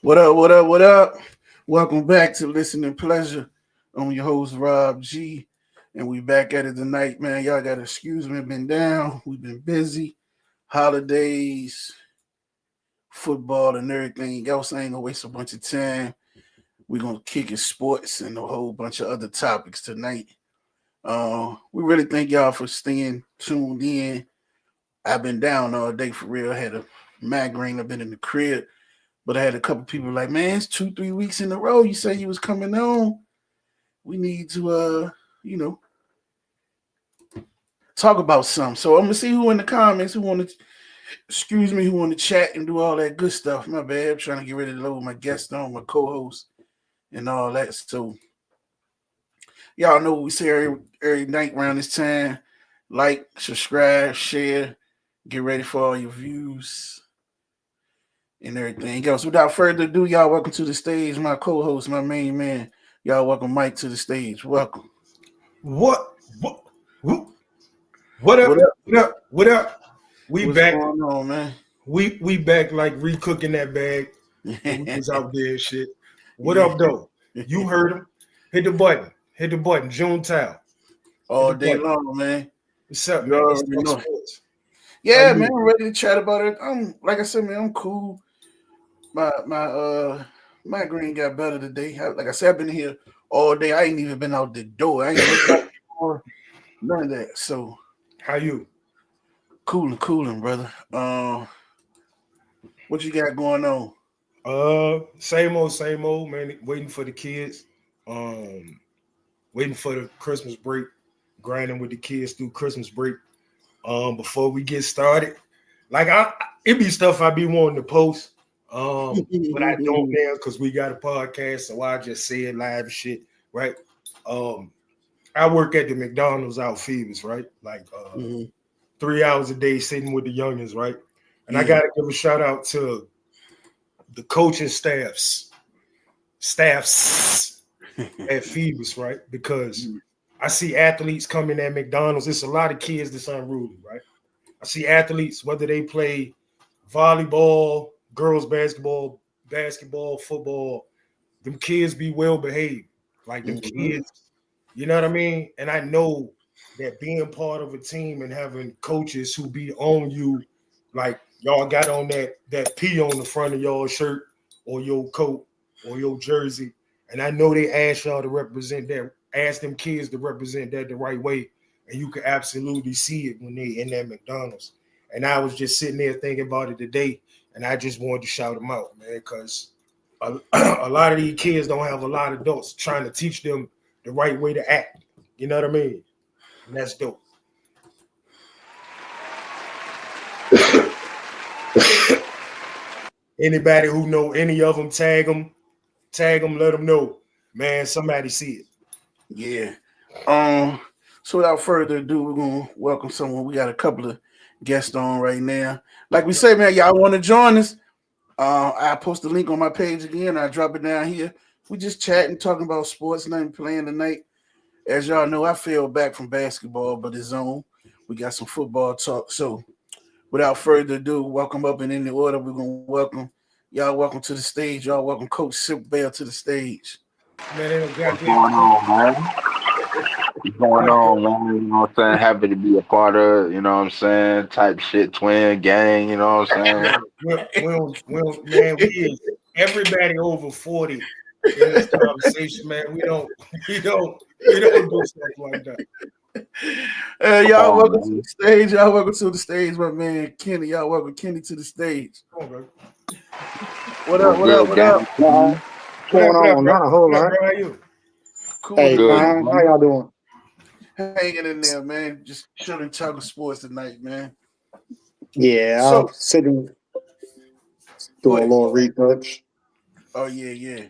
What up? What up? What up? Welcome back to Listening Pleasure. I'm your host Rob G, and we back at it tonight, man. Y'all gotta excuse me. Been down. We've been busy. Holidays, football, and everything else. I ain't gonna waste a bunch of time. We're gonna kick it sports and a whole bunch of other topics tonight. We really thank y'all for staying tuned in. I've been down all day for real. I had a migraine. I've been in the crib. But I had a couple people like, man, it's 2, 3 weeks in a row. You said you was coming on. We need to you know, talk about something. So I'm gonna see who in the comments who want to who want to chat and do all that good stuff. My bad. I'm trying to get ready to load my guest on, my co-host, and all that. So y'all know what we say every night around this time. Like, subscribe, share, get ready for all your views and everything else. Without further ado, y'all welcome to the stage, my co-host, my main man. Y'all welcome Mike to the stage. Welcome. What? What? What up? What up? What up? What up? We What's back. going on, man? We back like recooking that bag. We was out there and shit. What up though? You heard him. Hit the button. Hit the button. June Town. All day long, man. What's up, You man? Let's already talk know. sports. Yeah, man, I'm ready to chat about it. I'm like I said, man, I'm cool. My migraine got better today. Like I said, I've been here all day. I ain't even been out the door. I ain't looked out or none of that. So How you? cooling, brother. What you got going on? Same old, man. Waiting for the kids. Waiting for the Christmas break. Grinding with the kids through Christmas break. Before we get started, like it be stuff I be wanting to post, but I don't now because we got a podcast, so I just say it live and shit, right? I work at the McDonald's out Phoebus, right? Like 3 hours a day sitting with the youngins, right? And I gotta give a shout out to the coaching staffs at Phoebus, right? Because I see athletes coming at McDonald's. It's a lot of kids that's unruly, right? I see athletes, whether they play volleyball, girls basketball, football, them kids be well behaved. Like them kids, you know what I mean? And I know that being part of a team and having coaches who be on you, like y'all got on that P on the front of y'all shirt or your coat or your jersey. And I know they ask y'all to represent that, ask them kids to represent that the right way. And you can absolutely see it when they in that McDonald's. And I was just sitting there thinking about it today, and I just wanted to shout them out, man, because a lot of these kids don't have a lot of adults trying to teach them the right way to act. You know what I mean? And that's dope. Anybody who know any of them, tag them, let them know. Man, somebody see it. Yeah. So without further ado, we're gonna welcome someone. We got a couple of guests on right now. Like we say, man, y'all want to join us? I post the link on my page again. I drop it down here. We just chatting, talking about sports, nothing playing tonight. As y'all know, I fell back from basketball, but it's on. We got some football talk. So without further ado, welcome up and in the order. We're gonna welcome y'all. Welcome to the stage. Y'all welcome Coach Silk Bell to the stage. Man, What's going on, man? What's going on, man? You know what I'm saying? Happy to be a part of, you know what I'm saying? Type shit, twin gang, you know what I'm saying? Man, we is everybody over 40 in this conversation, man. We don't do stuff like that. Hey, Come y'all on, welcome to man. the stage. Y'all welcome to the stage, my man Kenny. Y'all welcome Kenny to the stage. Come on, bro. What up? What's What up? good, What up? gang? What's going What up, on? bro? Not a whole What up, lot. bro? How you? Cool, Hey, Good, man, how man. y'all doing? hanging in there, man. Just chilling, talking sports tonight, man. Yeah, I'm So, sitting go doing a ahead. little research. Oh yeah.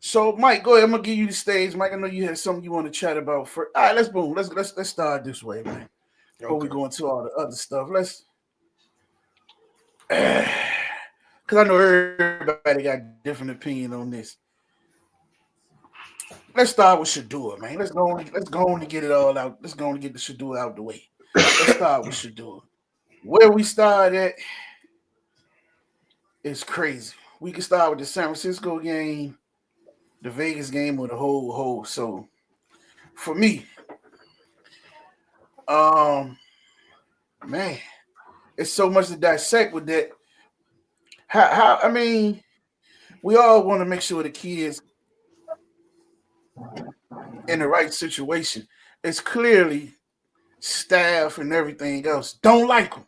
So, Mike, go ahead. I'm gonna give you the stage, Mike. I know you had something you want to chat about. For all right, let's boom. Let's start this way, man. Before we Okay. go into all the other stuff, let's because I know everybody got different opinion on this. Let's start with Shadua, man. Let's go on and get it all out. Let's go on and get the Shadua out the way. Let's start with Shadua. Where we start at is crazy. we can start with the San Francisco game, the Vegas game, or the whole. So for me, man, it's so much to dissect with that. How I mean, we all want to make sure the kids in the right situation. It's clearly staff and everything else don't like them.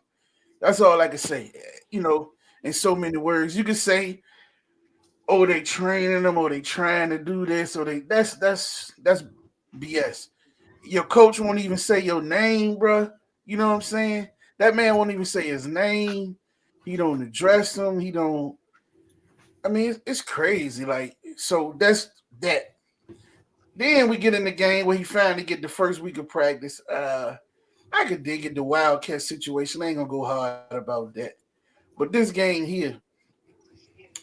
That's all I can say. You know, in so many words, you can say, "Oh, they training them, or they trying to do this, or they." That's BS. Your coach won't even say your name, bro. You know what I'm saying? That man won't even say his name. He don't address him. He don't. I mean, it's crazy. Like, so that's that. Then we get in the game where he finally get the first week of practice. I could dig it, the Wildcat situation. I ain't gonna go hard about that. But this game here,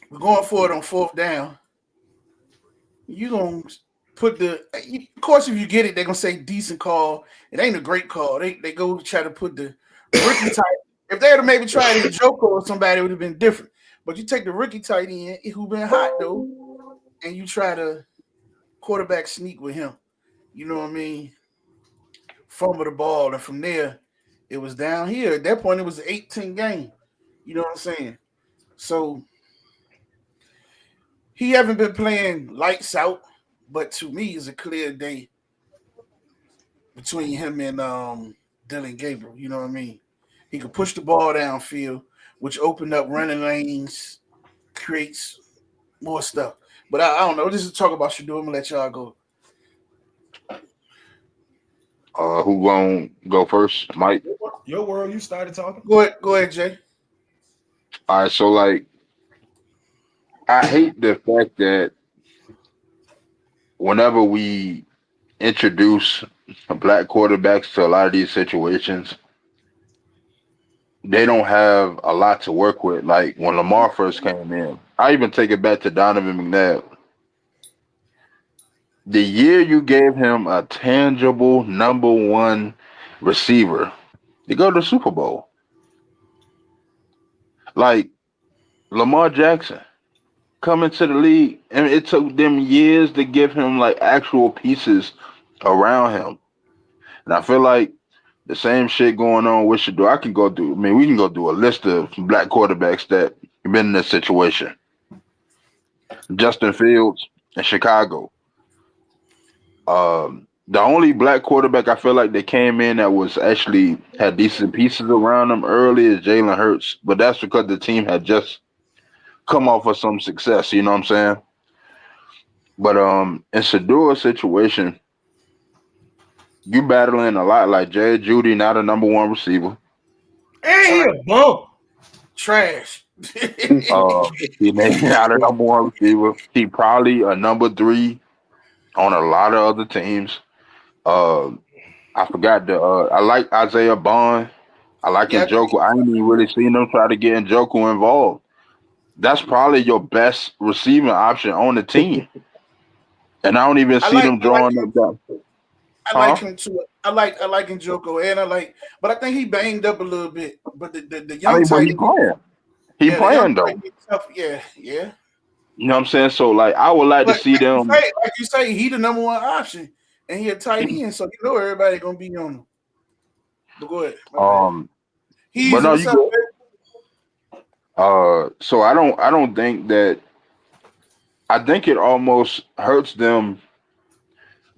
we're going for it on fourth down. You gonna put of course, if you get it, they're gonna say decent call. It ain't a great call. They go to try to put the rookie tight. If they had maybe tried a Joko or somebody, it would have been different. But you take the rookie tight end who been hot though, and you try to quarterback sneak with him. You know what I mean? Fumble the ball, and from there, it was down here. At that point, it was an 18 game. You know what I'm saying? So he haven't been playing lights out, but to me, it's a clear day between him and Dylan Gabriel. You know what I mean? He could push the ball downfield, which opened up running lanes, creates more stuff. But I don't know. This is talk about Shador. I'm gonna let y'all go. Who gonna go first? Mike? Your world, you started talking. Go ahead, Jay. All right, so like I hate the fact that whenever we introduce black quarterbacks to a lot of these situations, they don't have a lot to work with. Like when Lamar first came in, I even take it back to Donovan McNabb. The year you gave him a tangible number one receiver, you go to the Super Bowl. Like Lamar Jackson coming to the league, and it took them years to give him like actual pieces around him. And I feel like the same shit going on with Shador. I mean, we can go do a list of black quarterbacks that have been in this situation. Justin Fields in Chicago. The only black quarterback I feel like that came in that was actually had decent pieces around him early is Jalen Hurts, but that's because the team had just come off of some success. You know what I'm saying? But in Shador's situation, you battling a lot like Jerry Judy, not a number one receiver. And he a bum. Trash. He may not a number one receiver. He probably a number three on a lot of other teams. I forgot I like Isaiah Bond. I like Njoku. I ain't even really seen them try to get Njoku involved. That's probably your best receiving option on the team. And I don't even see them drawing up that. I like him too. I like Njoku, and but I think he banged up a little bit. But the young but he playing. He playing though. Yeah. You know what I'm saying? So like I would like to see them. Like you say, he the number one option, and he a tight end, so you know everybody gonna be on him. But go ahead. So I don't think that. I think it almost hurts them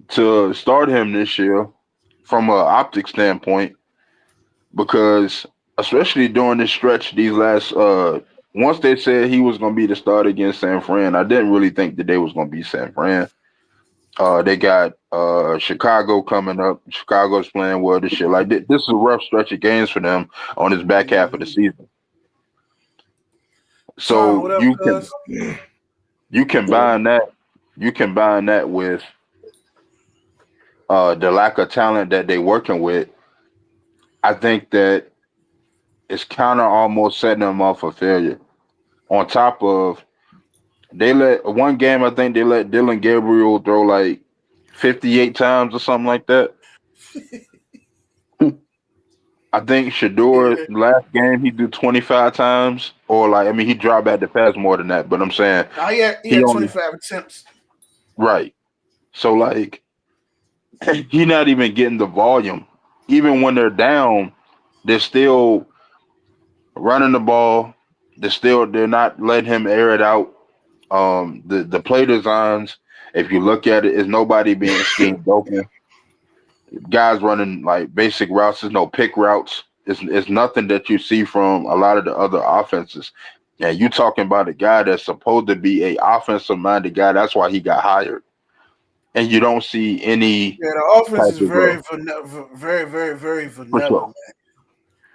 to start him this year from an optic standpoint, because especially during this stretch, these last once they said he was going to be the starter against San Fran, I didn't really think that they was going to be San Fran. They got Chicago coming up. Chicago's playing well this year. Like this is a rough stretch of games for them on this back half of the season. So you combine that with the lack of talent that they're working with. I think that it's kind of almost setting them up for failure. On top of one game, I think they let Dylan Gabriel throw like 58 times or something like that. I think Shador Yeah. last game he did 25 times, or like I mean he dropped back the pass more than that. But I'm saying Now he he had only 25 attempts. right. So like he's not even getting the volume. Even when they're down, they're still running the ball. They're not letting him air it out. The play designs, if you look at it, is nobody being schemed open. Guys running like basic routes. There's no pick routes. It's nothing that you see from a lot of the other offenses. And you talking about a guy that's supposed to be a offensive minded guy. That's why he got hired. And you don't see any Yeah, the offense type is of very very for vanilla, sure, man.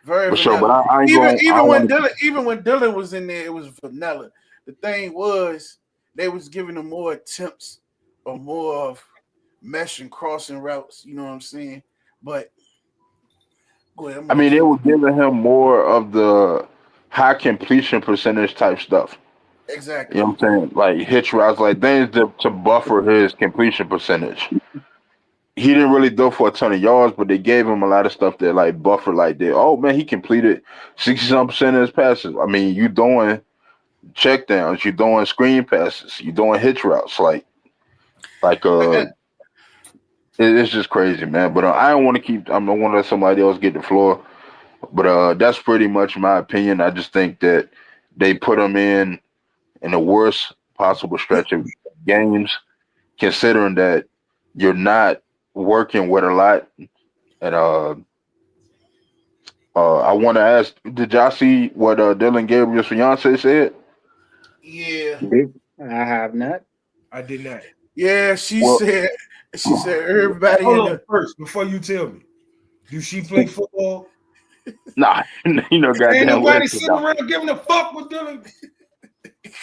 Very for sure. But vanilla. I ain't going. I don't want to. Even when Dylan was in there, it was vanilla. The thing was they was giving him more attempts or more of mesh and crossing routes. You know what I'm saying? But go ahead. I'm I gonna mean, let they you. were giving him more of the high completion percentage type stuff. You Exactly. know what I'm saying? Like hitch routes, like things to buffer his completion percentage. He didn't really go for a ton of yards, but they gave him a lot of stuff that like buffer like that. Oh man, he completed 60-some% of his passes. I mean, you doing check downs, you doing screen passes, you doing hitch routes, like it's just crazy, man. But I don't want to keep. I'm gonna want to let somebody else get the floor. But that's pretty much my opinion. I just think that they put him in the worst possible stretch of games, considering that you're not working with a lot. And I want to ask, did y'all see what Dylan Gabriel's fiance said? Yeah. I have not. I did not. Yeah. Well, She said everybody Hold in on the first before you tell me. Do she play football? nah, Ain't goddamn nobody listen. sitting around giving a fuck with Dylan.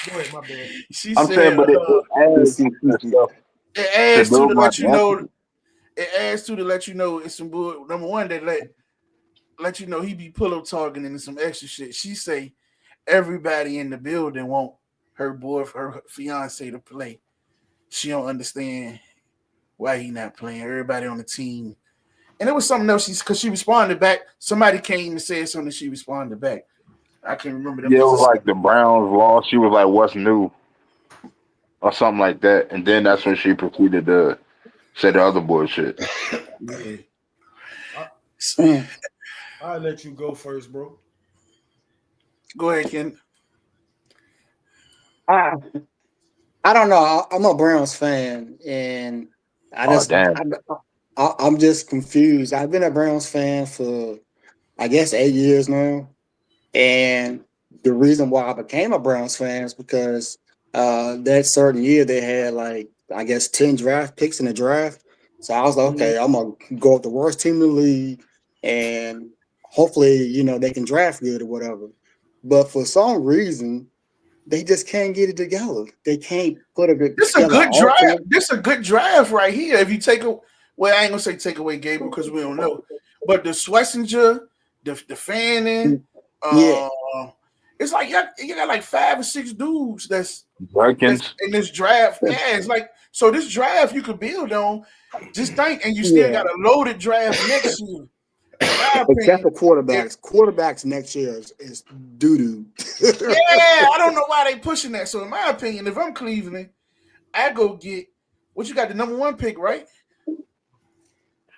Go ahead, my bad. she I'm saying, said but it adds to stuff. it adds to Shador to might let be you know answering. it adds to let you know it's some bull. Number one, they let you know he be pillow talking and some extra shit. She say everybody in the building want her fiance to play. She don't understand why he not playing. Everybody on the team. And it was something else. Because she responded back. Somebody came and said something. She responded back. I can't remember them. Yeah, it was like the Browns lost. She was like, "What's new?" or something like that, and then that's when she proceeded to say the other bullshit. Yeah. Mm. I'll let you go first, bro. Go ahead, Ken. I I don't know. I'm a Browns fan, and I Oh just damn! I'm just confused. I've been a Browns fan for I guess 8 years now, and the reason why I became a Browns fan is because that certain year they had like I guess 10 draft picks in the draft. So I was like, okay, I'm gonna go with the worst team in the league, and hopefully they can draft good or whatever. But for some reason they just can't get it together. They can't put a good This a together good draft. offense. This a good draft right here. If you take a well, I ain't gonna say take away Gabriel because we don't know. But the Schlesinger, the Fanning, Yeah, uh it's like you got like 5 or 6 dudes that's Perkins. in this draft. Yeah, it's like so this draft you could build on. Just think, and you still yeah. got a loaded draft next year. In my Except opinion, for if quarterbacks. Quarterbacks next year is doo doo. yeah, I don't know why they pushing that. So in my opinion, if I'm Cleveland, I go get what you got the number 1 pick, right?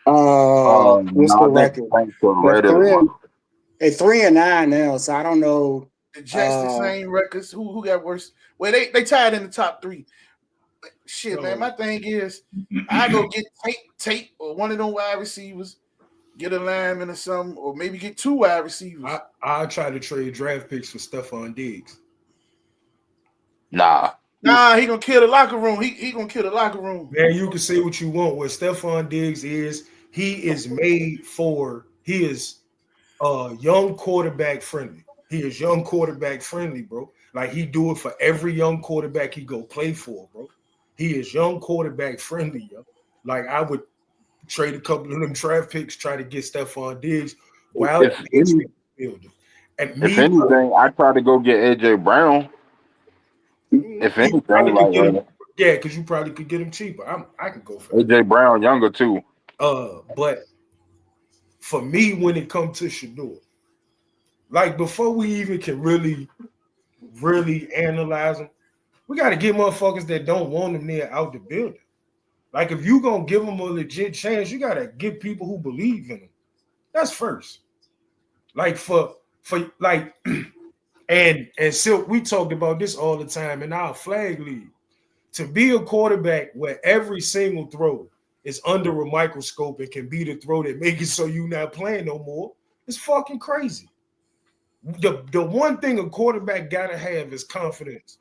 What's No, the I think record? the They're Raiders won. 3-9 now, so I don't know. The Jets the same records. Who got worse? Well, they tied in the top 3. Shit, man. My thing is, I go get Tate or one of them wide receivers, get a lineman or something, or maybe get 2 wide receivers. I'll try to trade draft picks for Stephon Diggs. Nah, He gonna kill the locker room. He gonna kill the locker room. Man, you can say what you want. What Stephon Diggs is, he is young quarterback friendly. He is young quarterback friendly, bro. Like he do it for every young quarterback he go play for, bro. He is young quarterback friendly, yo. Like I would trade a couple of them draft picks, try to get Stephon Diggs while if the Patriots building. And if anything, I try to go get AJ Brown. If you anything, probably could get him, like yeah, because you probably could get him cheaper. I can go for that. AJ Brown younger too. But for me when it comes to Shedeur. Like before we even can really analyze them, we got to get motherfuckers that don't want them there out the building. Like if you gonna give them a legit chance, you gotta get people who believe in them. That's first. Like for like, and Silk, we talked about this all the time in our flag league. To be a quarterback where every single throw is under a microscope and can be the throw that make it so you're not playing no more, it's fucking crazy. The one thing a quarterback gotta have is confidence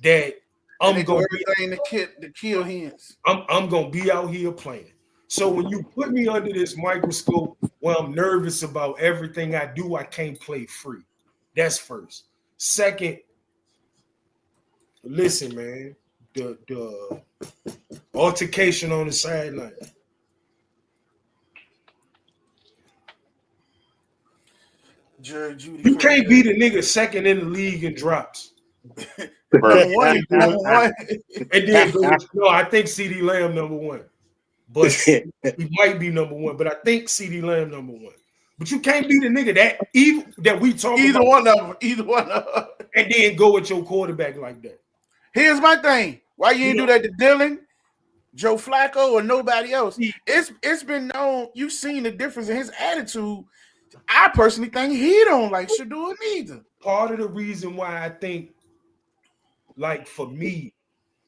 that I'm gonna the kill hands. I'm gonna be out here playing. So when you put me under this microscope where I'm nervous about everything I do, I can't play free. That's first. Second, listen, man, the altercation on the sideline. Jerry Judy. You can't be the nigga second in the league in drops. Number one. And then no, I think CD Lamb number one. But he might be number one, but I think CD Lamb number one. But you can't be the nigga that we talk either about. Either one of them. And then go with your quarterback like that. Here's my thing. Why you ain't do that to Dylan, Joe Flacco, or nobody else? It's been known. You've seen the difference in his attitude. I personally think he don't like Shedeur neither. Part of the reason why I think, like for me,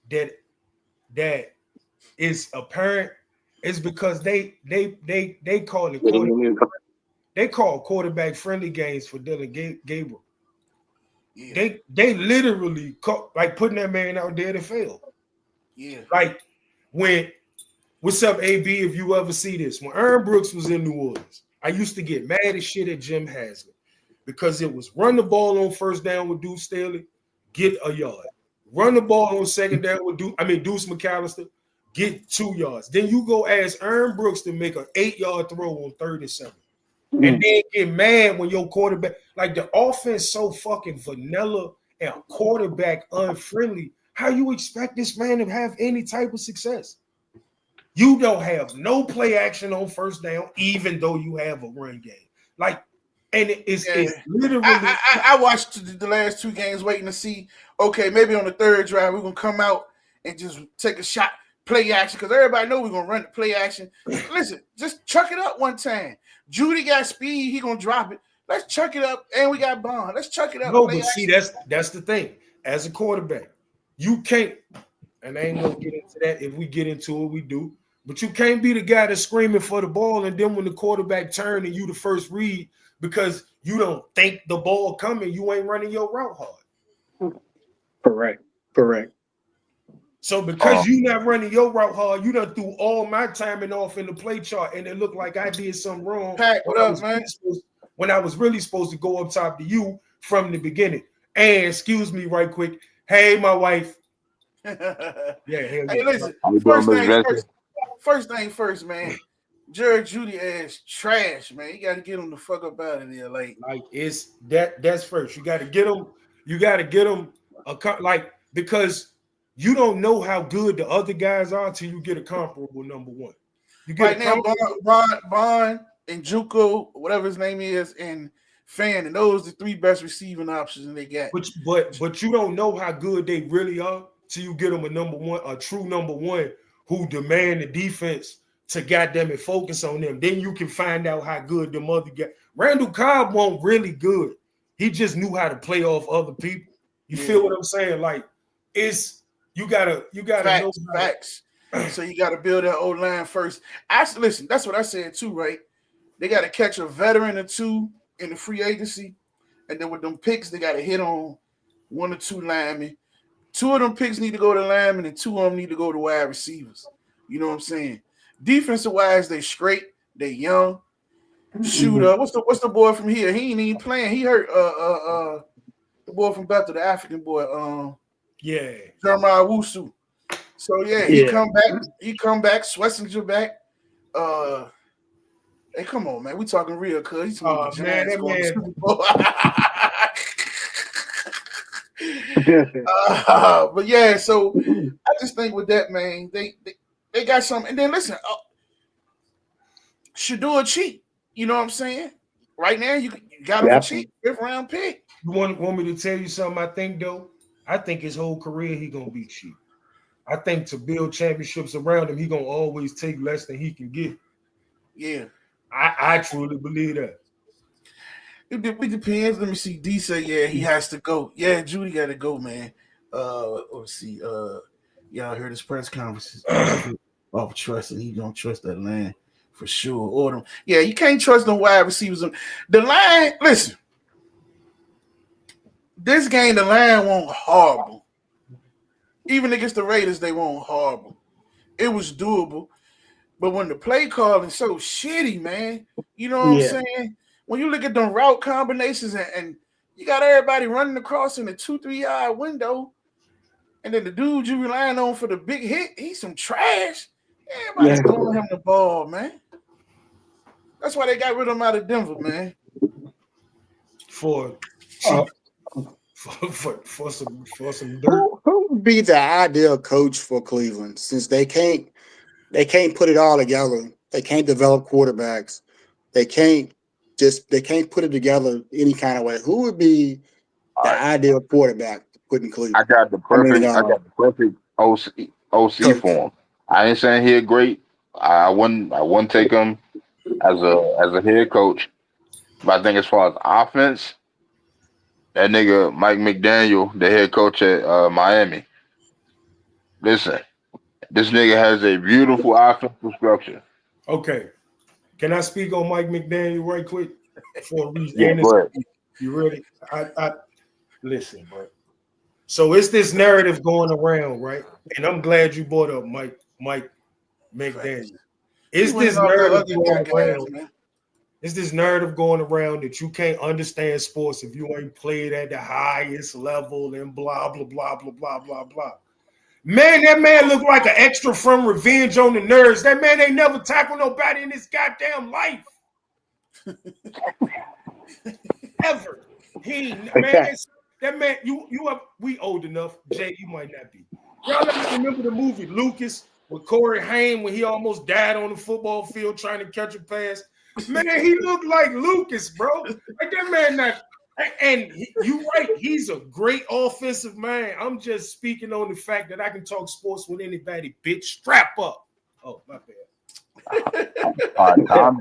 that is apparent is because they call it they call quarterback friendly games for Dylan Gabriel. Yeah. They literally like putting that man out there to fail. Yeah. Like what's up, AB? If you ever see this, when Aaron Brooks was in New Orleans, I used to get mad as shit at Jim Haslett because it was run the ball on first down with Deuce Staley, get a yard. Run the ball on second down with Deuce McAllister, get 2 yards. Then you go ask Aaron Brooks to make an 8-yard throw on 3rd and 7. And then get mad when your quarterback, like the offense so fucking vanilla and quarterback unfriendly. How you expect this man to have any type of success? You don't have no play action on first down, even though you have a run game. Like, and it's literally. I watched the last 2 games waiting to see, okay, maybe on the 3rd drive, we're going to come out and just take a shot, play action, because everybody know we're going to run the play action. Listen, just chuck it up one time. Judy got speed, he going to drop it. Let's chuck it up, and we got Bond. Let's chuck it up. No, but see, that's the thing. As a quarterback, you can't, and I ain't going to get into that. If we get into it, we do. But you can't be the guy that's screaming for the ball, and then when the quarterback turn and you the first read because you don't think the ball coming, you ain't running your route hard. Correct. So because you not running your route hard, you done threw all my timing off in the play chart, and it looked like I did something wrong. Pat, what up, man? When I was really supposed to go up top to you from the beginning. And excuse me, right quick. Hey, my wife. Hey, listen. First thing first, man. Jared Judy ass trash, man. You got to get him the fuck up out of there, like it's that's first. You got to get him. You got to get him because you don't know how good the other guys are until you get a comparable number one. You get right now, Bond and Juco, whatever his name is, and Fan, and those are the 3 best receiving options they got. But you don't know how good they really are till you get them a true number one who demand the defense to goddamn it focus on them. Then you can find out how good them other guys. Randall Cobb wasn't really good. He just knew how to play off other people. You feel what I'm saying? Like you gotta know facts. So you gotta build that old line first. Listen, that's what I said too, right? They gotta catch a veteran or 2 in the free agency, and then with them picks, they gotta hit on 1 or 2 linemen. 2 of them picks need to go to linemen, and 2 of them need to go to wide receivers. You know what I'm saying? Defensive wise, they straight, they young. Shooter, what's the boy from here? He ain't even playing. He hurt the boy from Bethel, the African boy. Jeremiah Wusu. So he come back. Schlesinger back. Hey, come on, man. We talking real, cuz. He's talking man. But yeah, so I just think with that, man, they got something. And then listen, Shedeur cheap. You know what I'm saying? Right now, you got him for cheap, 5th round pick. You want me to tell you something? I think though, I think his whole career he gonna be cheap. I think to build championships around him, he gonna always take less than he can get. Yeah, I truly believe that. it depends. Let me see. D say, yeah, he has to go. Yeah, Judy got to go, man. Let's see. Y'all heard his press conferences off trust, and he don't trust that line for sure. Order him. Yeah, you can't trust no wide receivers. The line, listen. This game, the line won't horrible. Even against the Raiders, they won't horrible. It was doable. But when the play calling so shitty, man, you know what I'm saying? When you look at them route combinations and you got everybody running across in a 2-3 yard window, and then the dude you relying on for the big hit, he's some trash. Everybody's throwing him the ball, man. That's why they got rid of him out of Denver, man. For some dirt. Who would be the ideal coach for Cleveland since they can't put it all together? They can't develop quarterbacks. They can't put it together any kind of way. Who would be the ideal quarterback to put in Cleveland? I got the perfect OC for him. I ain't saying he's great. I wouldn't take him as a head coach. But I think as far as offense, that nigga Mike McDaniel, the head coach at Miami. Listen, this nigga has a beautiful offensive structure. Okay. Can I speak on Mike McDaniel right quick? For a reason. Yeah, go ahead. You ready? I listen, bro. So it's this narrative going around, right? And I'm glad you brought up Mike McDaniel. It's this narrative going around. It's this narrative going around that you can't understand sports if you ain't played at the highest level and blah, blah, blah, blah, blah, blah, blah. Man, that man looked like an extra from Revenge on the Nerds. That man ain't never tackled nobody in his goddamn life. Ever. We old enough. Jay, you might not be. Y'all remember the movie Lucas with Corey Haim when he almost died on the football field trying to catch a pass? Man, he looked like Lucas, bro. Like that man not. And you're right, he's a great offensive man. I'm just speaking on the fact that I can talk sports with anybody. Bitch, strap up. Oh, my bad. All right, calm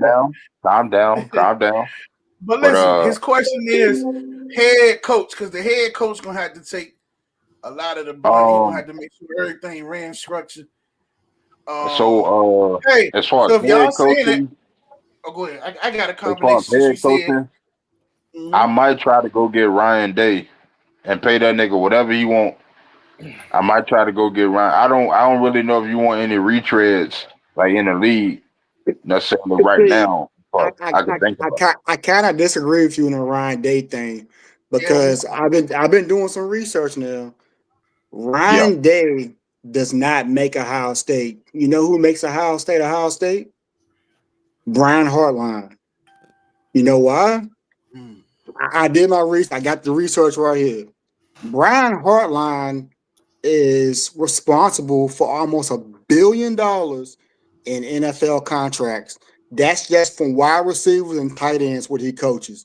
down. But listen, his question is head coach, because the head coach gonna have to take a lot of the ball. He gonna have to make sure everything ran structured. As far as head coaching, go ahead. I got a combination. I might try to go get Ryan Day and pay that nigga whatever he want. I might try to go get Ryan. I don't really know if you want any retreads like in the league necessarily right now. But I kind of disagree with you on the Ryan Day thing because I've been doing some research now. Ryan Day does not make Ohio State. You know who makes Ohio State Ohio State? Brian Hartline. You know why? I did my research. I got the research right here. Brian Hartline is responsible for almost $1 billion in NFL contracts. That's just from wide receivers and tight ends what he coaches.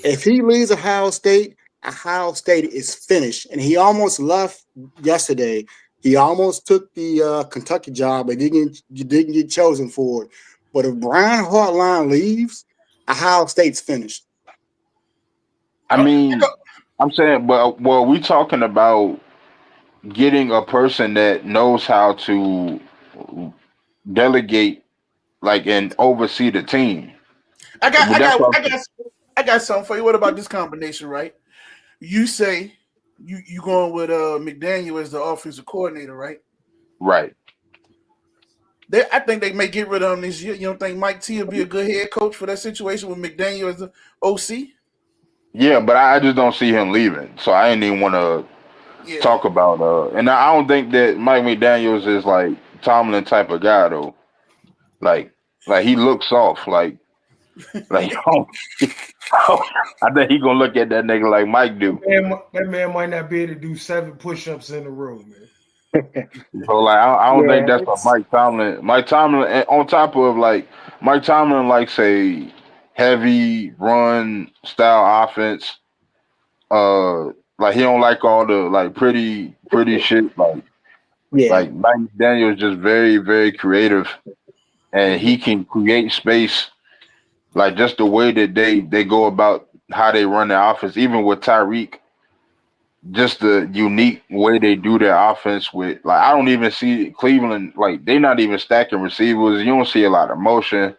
If he leaves Ohio State is finished. And he almost left yesterday. He almost took the Kentucky job, but didn't get chosen for it. But if Brian Hartline leaves, Ohio State's finished. I mean, I'm saying, but we talking about getting a person that knows how to delegate, like, and oversee the team. I got something for you. What about this combination, right? You say you going with McDaniel as the offensive coordinator, right? Right. I think they may get rid of him this year. You don't think Mike T will be a good head coach for that situation with McDaniel as the OC? Yeah, but I just don't see him leaving. So I ain't even want to talk about and I don't think that Mike McDaniels is like Tomlin type of guy though. Like he looks soft. Like I think he gonna look at that nigga like Mike do. That man might not be able to do 7 push-ups in a row, man. So like I don't think that's what Mike Tomlin. Mike Tomlin, on top of like Mike Tomlin likes a heavy run style offense. Like he don't like all the like pretty shit. Yeah. Like Mike Daniel is just very, very creative, and he can create space. Like just the way that they go about how they run their offense, even with Tyreek, just the unique way they do their offense with like I don't even see Cleveland like they're not even stacking receivers. You don't see a lot of motion.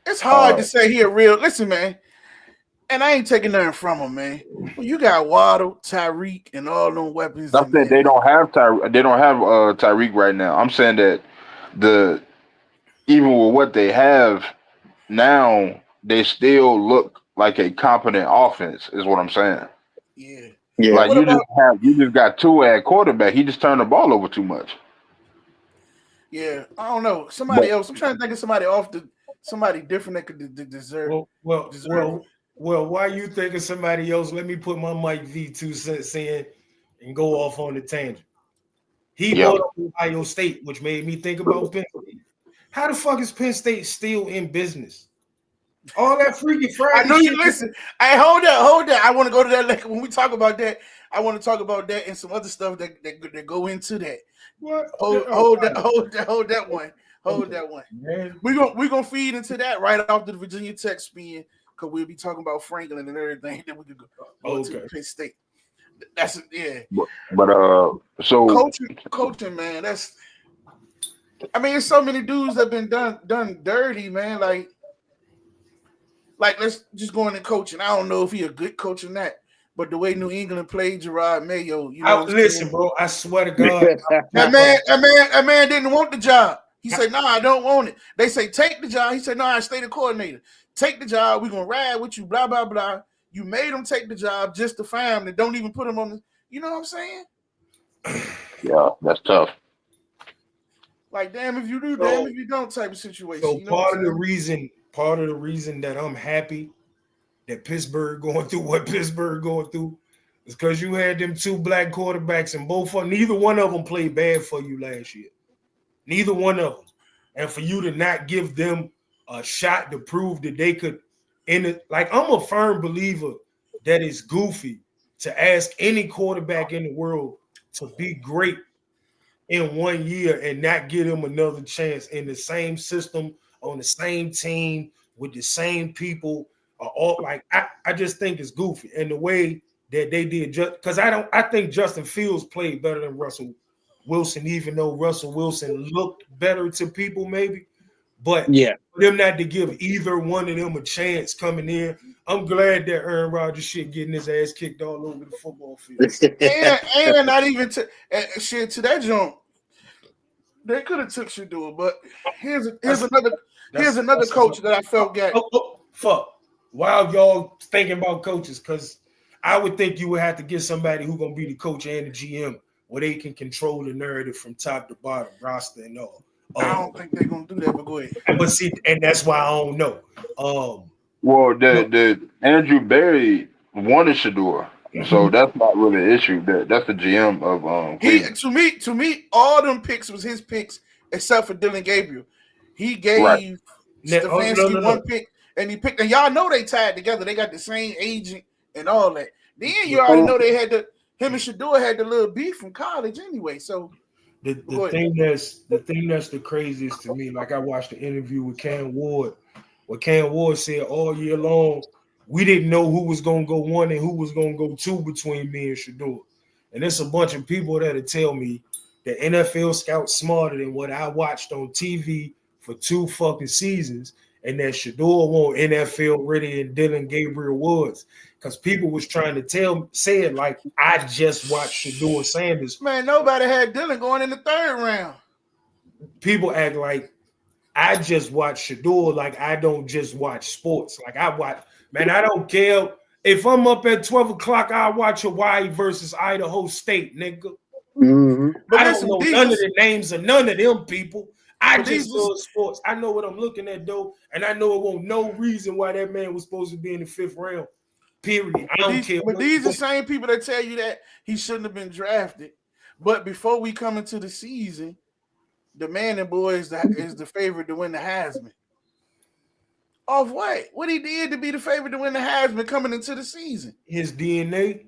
It's hard to say he a real. Listen, man, and I ain't taking nothing from him, man. Well, you got Waddle, Tyreek, and all them weapons. I In said there. they don't have Tyreek right now. I'm saying that the even with what they have now, they still look like a competent offense. Is what I'm saying. Yeah. Yeah. Like What about? you just got Tua at quarterback. He just turned the ball over too much. Yeah, I don't know. Somebody But else. I'm trying to think of somebody different that could deserve. Well, why you thinking somebody else? Let me put my Mike V 2 cents in and go off on the tangent. He yeah, brought up Ohio State, which made me think about Penn State. How the fuck is Penn State still in business? All that freaky Friday. I know you shit. listen. Hey, hold that. I want to go to that later. When we talk about that, I want to talk about that and some other stuff that go into that. What? Hold that one. Hold that one. Man. We're gonna feed into that right off the Virginia Tech spin because we'll be talking about Franklin and everything. Then we could go to Penn State. That's yeah. but so Coaching, man. That's. I mean, there's so many dudes that been done dirty, man. Like let's just go into coaching. I don't know if he a good coach or not, but the way New England played Gerard Mayo, you know. Listen, bro. I swear to God, that man didn't want the job. He said, "No, I don't want it." They say, "Take the job." He said, "No, I stay the coordinator. Take the job. We're gonna ride with you." Blah blah blah. You made him take the job just to fire him and don't even put him on the. You know what I'm saying? yeah, that's tough. Like, damn if you do, damn if you don't type of situation. So you know part of the reason that I'm happy that Pittsburgh going through what Pittsburgh going through is because you had them two black quarterbacks and neither one of them played bad for you last year. Neither one of them. And for you to not give them a shot to prove that they could like I'm a firm believer that it's goofy to ask any quarterback in the world to be great in 1 year and not give him another chance in the same system, on the same team, with the same people. All like I just think it's goofy. And the way that they did because I think Justin Fields played better than Russell Wilson, even though Russell Wilson looked better to people, maybe. But for them not to give either one of them a chance coming in, I'm glad that Aaron Rodgers getting his ass kicked all over the football field. and not even to that jump. They could have took Shador, but here's another coach that I felt got. Fuck. While y'all thinking about coaches, because I would think you would have to get somebody who's gonna be the coach and the GM where they can control the narrative from top to bottom, roster and all. I don't think they're gonna do that, but go ahead. But see, and that's why I don't know. Well, the Andrew Berry wanted Shador, so that's not really an issue. That's the GM of to me, all them picks was his picks except for Dylan Gabriel. He gave Stefanski one pick, and he picked. And y'all know they tied together. They got the same agent and all that. Then you already know they had him and Shador had the little beef from college anyway. So the thing that's the craziest to me, like I watched the interview with Cam Ward, where Cam Ward said all year long, we didn't know who was going to go 1 and who was going to go 2 between me and Shador. And there's a bunch of people that'll tell me that NFL scouts smarter than what I watched on TV for 2 fucking seasons, and that Shador won't NFL ready and Dylan Gabriel was. Because people was trying to say it like I just watched Shador Sanders. Man, nobody had Dylan going in the 3rd round. People act like I just watch Shador like I don't just watch sports. Like I watch, man, I don't care. If I'm up at 12 o'clock, I watch Hawaii versus Idaho State, nigga. Mm-hmm. But I don't know none of the names of none of them people. I just love sports. I know what I'm looking at, though, and I know it won't no reason why that man was supposed to be in the 5th round. Period. I don't care. But these are the same people that tell you that he shouldn't have been drafted. But before we come into the season, the Manning boy is the favorite to win the Heisman. Off what? What he did to be the favorite to win the Heisman coming into the season. His DNA.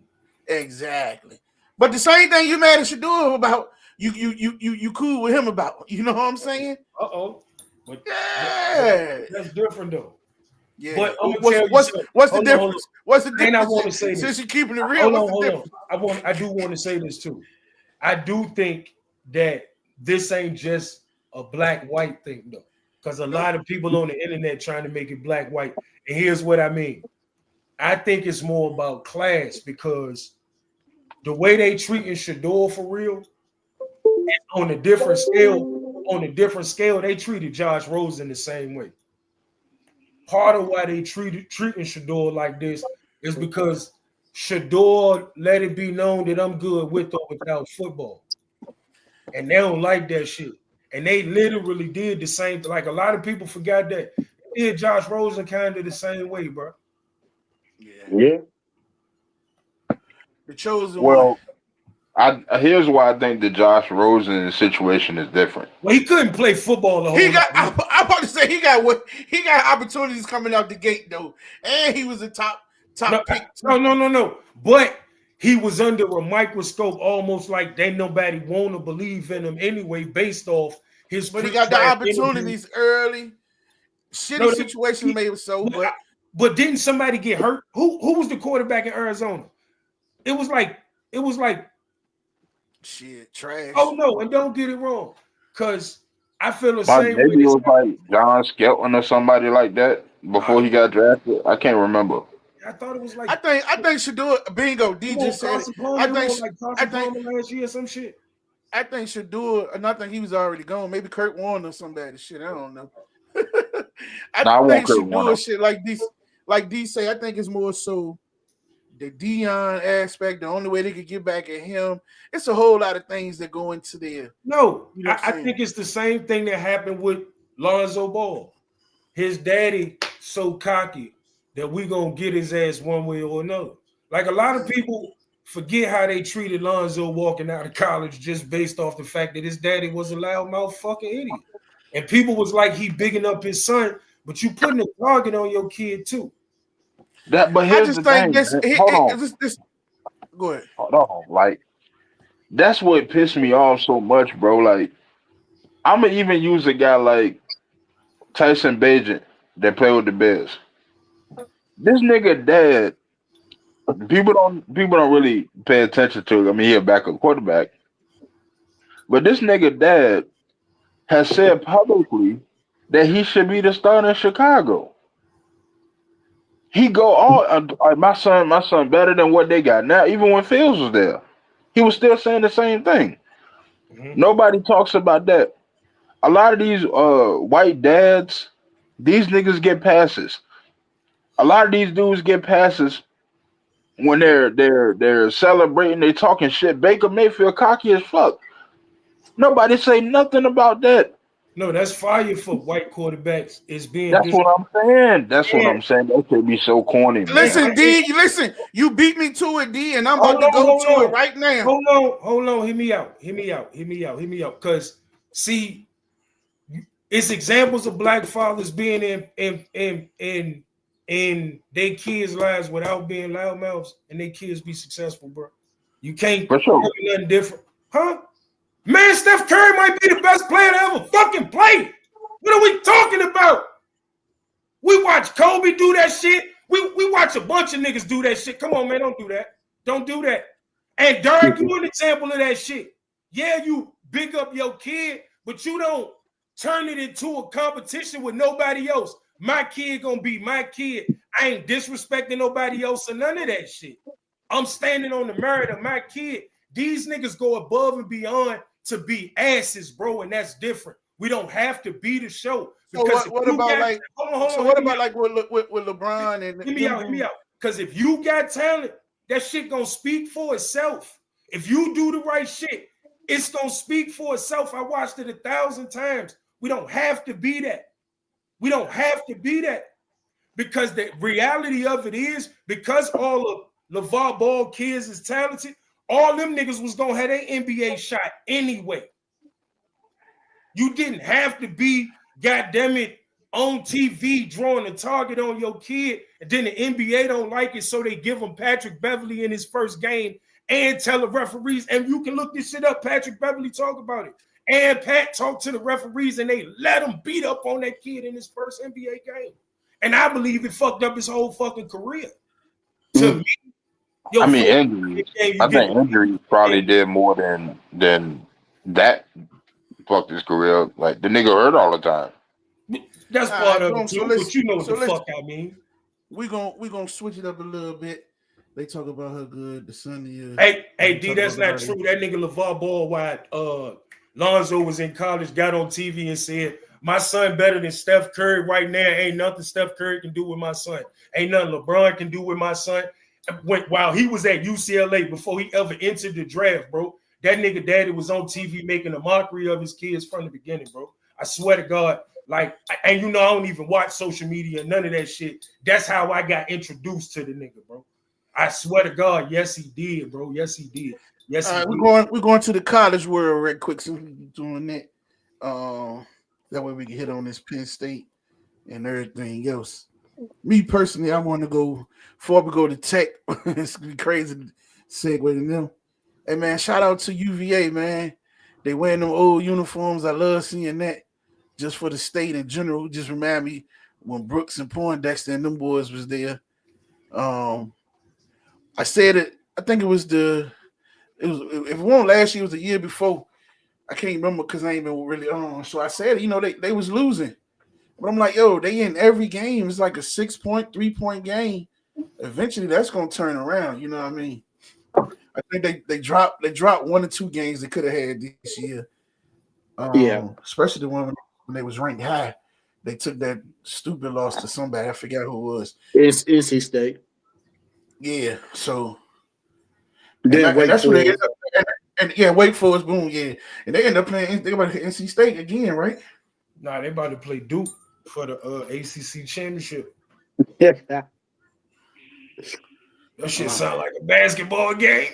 Exactly. But the same thing you mad at Shador about, you cool with him about. You know what I'm saying? But Yeah. that's different though. Yeah. But I'm gonna what's tell you what's something. what's the Hold on, hold difference? What's the And difference? I want to say Since this. you're keeping it real, Hold what's the on. difference? I do want to say this too. I do think that this ain't just a black-white thing though, because a lot of people on the internet trying to make it black-white. And here's what I mean. I think it's more about class because the way they treating Shador for real, on a different scale, they treated Josh Rosen the same way. Part of why they treating Shador like this is because Shador let it be known that I'm good with or without football. And they don't like that shit. And they literally did the same. Like a lot of people forgot that. They did Josh Rosen kind of the same way, bro. Yeah. The chosen Well, one. here's why I think the Josh Rosen situation is different. Well, he couldn't play football the whole He got. time. I'm about to say he got opportunities coming out the gate though, and he was a top pick. No. But he was under a microscope, almost like they nobody want to believe in him anyway, based off his. But he got the pre-draft opportunities early. Shitty situations maybe so, but didn't somebody get hurt? Who was the quarterback in Arizona? It was like shit, trash. Oh no, and don't get it wrong, because I feel the Maybe same way. it was like John Skelton or somebody like that before he got drafted. I can't remember. I thought it was like I think Shador bingo. D just said it. I think last year or some shit. I think Shador, and I think he was already gone. Maybe Kurt Warner or somebody. Shit, I don't know. I think Shador shit like D say. I think it's more so the Dion aspect. The only way they could get back at him. It's a whole lot of things that go into there. No, I think it's the same thing that happened with Lonzo Ball. His daddy so cocky that we gonna get his ass one way or another. Like a lot of people forget how they treated Lonzo walking out of college just based off the fact that his daddy was a loudmouth fucking idiot. And people was like he bigging up his son, but you putting a target on your kid too. But here's the thing. This. Go ahead. Hold on. Like, that's what pissed me off so much, bro. Like, I'm gonna even use a guy like Tyson Bagent that played with the Bears. This nigga dad, people don't really pay attention to it. I mean, he a backup quarterback, but this nigga dad has said publicly that he should be the starter in Chicago. He go all my son better than what they got now. Even when Fields was there, he was still saying the same thing. Mm-hmm. Nobody talks about that. A lot of these white dads, these niggas get passes. A lot of these dudes get passes when they're celebrating, they talking shit. Baker Mayfield cocky as fuck. Nobody say nothing about that. No, that's fire for white quarterbacks. It's being. That's what I'm saying. What I'm saying. That could be so corny. Listen, D. Listen, you beat me to it, D, and I'm about to go to it right now. Hold on. Hear me out. Because see, it's examples of black fathers being in their kids' lives without being loudmouths, and their kids be successful, bro. You can't do nothing different, huh? Man, Steph Curry might be the best player to ever fucking play. What are we talking about? We watch Kobe do that shit. We watch a bunch of niggas do that shit. Come on, man, don't do that. Don't do that. And Derek, you an example of that shit. Yeah, you big up your kid, but you don't turn it into a competition with nobody else. My kid gonna be my kid. I ain't disrespecting nobody else or none of that shit. I'm standing on the merit of my kid. These niggas go above and beyond to be asses, bro, and that's different. We don't have to be the show. So what about like with LeBron and hear me out. Because if you got talent, that shit gonna speak for itself. If you do the right shit, it's gonna speak for itself. I watched it 1,000 times. We don't have to be that. We don't have to be that. Because the reality of it is, because all of LeVar Ball kids is talented, all them niggas was gonna have their NBA shot anyway. You didn't have to be, goddamn it, on TV drawing a target on your kid, and then the NBA don't like it, so they give him Patrick Beverly in his first game and tell the referees, and you can look this shit up. Patrick Beverly talk about it. And Pat talked to the referees, and they let him beat up on that kid in his first NBA game. And I believe it fucked up his whole fucking career. To me, I mean, injuries. I think injuries probably did more than that fucked his career. Like the nigga hurt all the time. That's part of it too, so but you know what so the fuck I mean. We gonna switch it up a little bit. They talk about how good the son is. Hey, D, that's not true. That nigga LeVar Ball, while Lonzo was in college, got on TV and said, "My son better than Steph Curry right now. Ain't nothing Steph Curry can do with my son. Ain't nothing LeBron can do with my son." While he was at UCLA before he ever entered the draft, bro, that nigga daddy was on TV making a mockery of his kids from the beginning, bro. I swear to God. Like, and you know, I don't even watch social media, none of that shit. That's how I got introduced to the nigga, bro. I swear to God, yes, he did, bro. Yes, he did. Yes, he did. We're going to the college world right quick since we're doing that. That way we can hit on this Penn State and everything else. Me personally, I want to go before we go to Tech. It's gonna be crazy to segue to them. Hey man, shout out to UVA, man. They wearing them old uniforms. I love seeing that. Just for the state in general, just remind me when Brooks and Poindexter and them boys was there. I said it. I think it was if it wasn't last year, it was the year before. I can't remember because I ain't been really on. So I said, you know, they was losing, but I'm like, yo, they in every game. It's like a 6-point, 3-point game. Eventually, that's gonna turn around. You know what I mean? I think they dropped 1 or 2 games they could have had this year. Especially the one when they was ranked high. They took that stupid loss to somebody. I forgot who it was. It's NC State. Yeah, so that's what they end up. And yeah, Wake Forest, boom, yeah, and they end up playing. They about to NC State again, right? Nah, they about to play Duke for the ACC championship. that shit sound like a basketball game.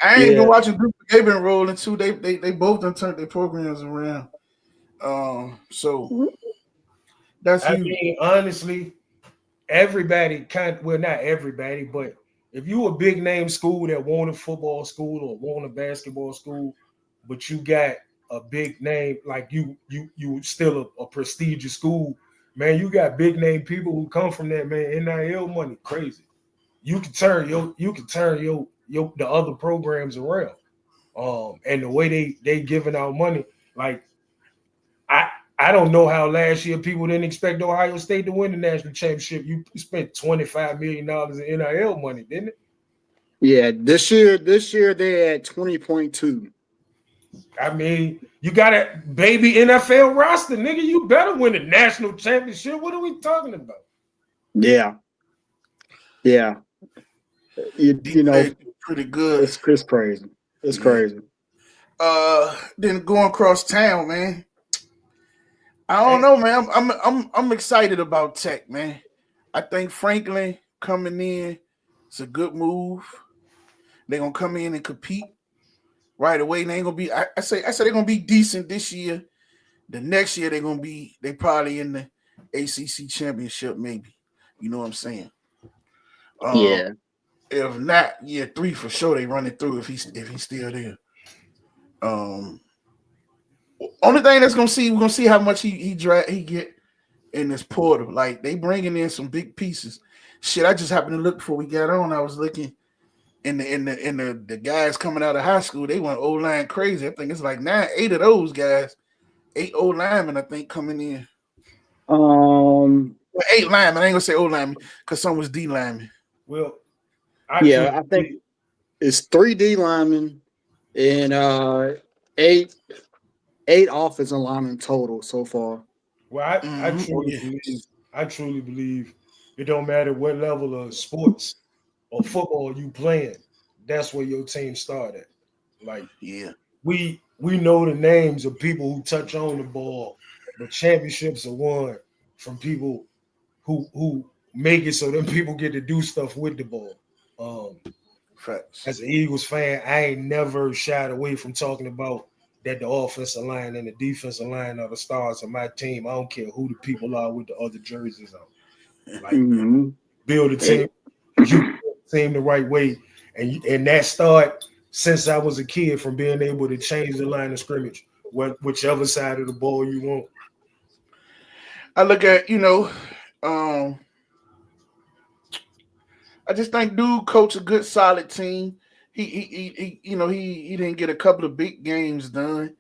I ain't been watching Duke. They've been rolling too. They both done turned their programs around. So that's I mean, honestly, everybody not everybody, but if you a big name school that want a football school or want a basketball school, but you got a big name, like you still a prestigious school, man, you got big name people who come from that, man. NIL money, crazy. You can turn the other programs around. And the way they giving out money, like I don't know how last year people didn't expect Ohio State to win the national championship. You spent $25 million in NIL money, didn't it? Yeah, this year they had 20.2. I mean, you got a baby NFL roster, nigga. You better win the national championship. What are we talking about? Yeah. You know, pretty good. It's crazy. It's crazy. Then going across town, man. I don't know, man. I'm excited about Tech, man. I think Franklin coming in, it's a good move. They're gonna come in and compete right away. They ain't gonna be. I say they're gonna be decent this year. The next year they probably in the ACC championship, maybe. You know what I'm saying? Yeah. If not, year 3 for sure they run it through if he's still there. Only thing we're gonna see how much he get in this portal. Like they bringing in some big pieces. Shit, I just happened to look before we got on. I was looking in the guys coming out of high school. They went O-line crazy. I think it's like 8 of those guys, 8 O-linemen. I think coming in. 8 linemen. I ain't gonna say O-linemen because some was D linemen. Well, I think it's 3 D linemen and 8 offensive linemen total so far. Well, I truly believe it don't matter what level of sports or football you playing, that's where your team started. Like, yeah, we know the names of people who touch on the ball, but championships are won from people who make it so then people get to do stuff with the ball. Facts. As an Eagles fan, I ain't never shied away from talking about that the offensive line and the defensive line are the stars of my team. I don't care who the people are with the other jerseys on. Like Mhm. build a team, you build a team the right way, and that start since I was a kid from being able to change the line of scrimmage, whichever side of the ball you want. I look at, um, I just think dude coach a good solid team. He didn't get a couple of big games done,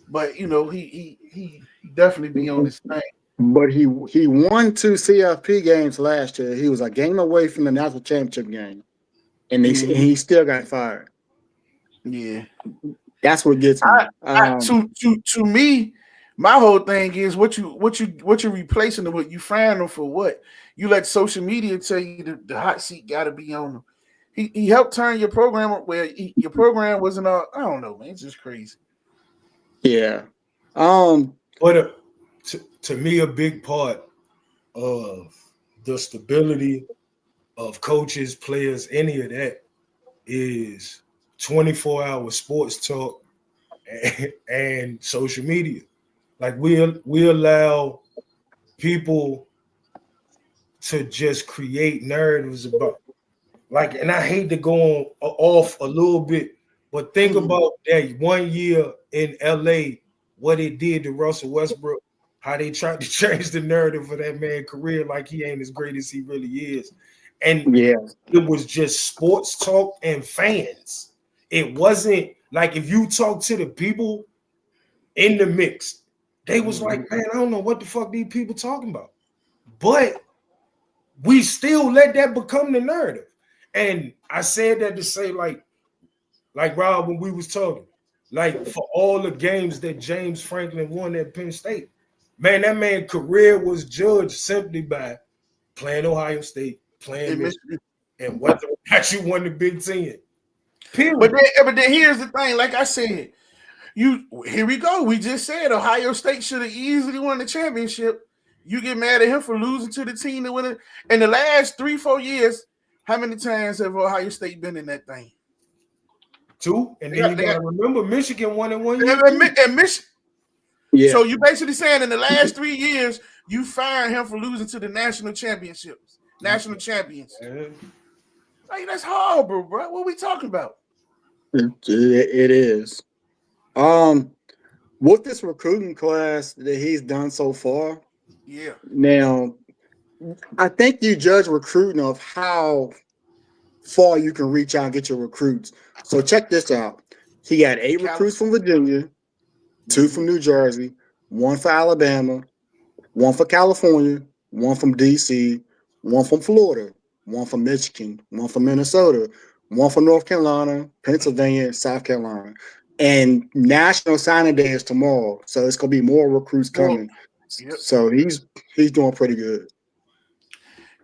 but he definitely be on his thing. But he won 2 CFP games last year. He was a game away from the national championship game, and he still got fired. Yeah. That's what gets me. To me, my whole thing is what you're replacing them with. You firing them for what? You let social media tell you the hot seat got to be on them. He helped turn your program where your program wasn't. I don't know, man. It's just crazy. Yeah. But to me, a big part of the stability of coaches, players, any of that is 24-hour sports talk and social media. Like we allow people to just create narratives about, like, and I hate to go off a little bit, but think about that 1 year in LA, what it did to Russell Westbrook, how they tried to change the narrative of that man's career like he ain't as great as he really is. And Yeah. it was just sports talk and fans. It wasn't like if you talk to the people in the mix, they was like, man, I don't know what the fuck these people talking about. But we still let that become the narrative. And I said that to say, like Rob, when we was talking, like for all the games that James Franklin won at Penn State, man, that man's career was judged simply by playing Ohio State, playing Michigan, and whether or not you won the Big Ten. Period. But then here's the thing. Like I said, here we go. We just said Ohio State should have easily won the championship. You get mad at him for losing to the team that won it. In the last 3-4 years, how many times have Ohio State been in that thing? 2. And then you got to remember, Michigan won in 1 year. And Michigan. Yeah. So you basically saying in the last 3 years, you fired him for losing to the national championships, national champions. Like, that's horrible, bro. What are we talking about? It is. With this recruiting class that he's done so far, yeah. Now, I think you judge recruiting of how far you can reach out and get your recruits. So check this out. He got 8 recruits from Virginia, 2 from New Jersey, 1 for Alabama, 1 for California, 1 from DC, 1 from Florida, 1 from Michigan, 1 from Minnesota, 1 from North Carolina, Pennsylvania, South Carolina. And National Signing Day is tomorrow, so it's gonna be more recruits coming. Yep. So he's doing pretty good.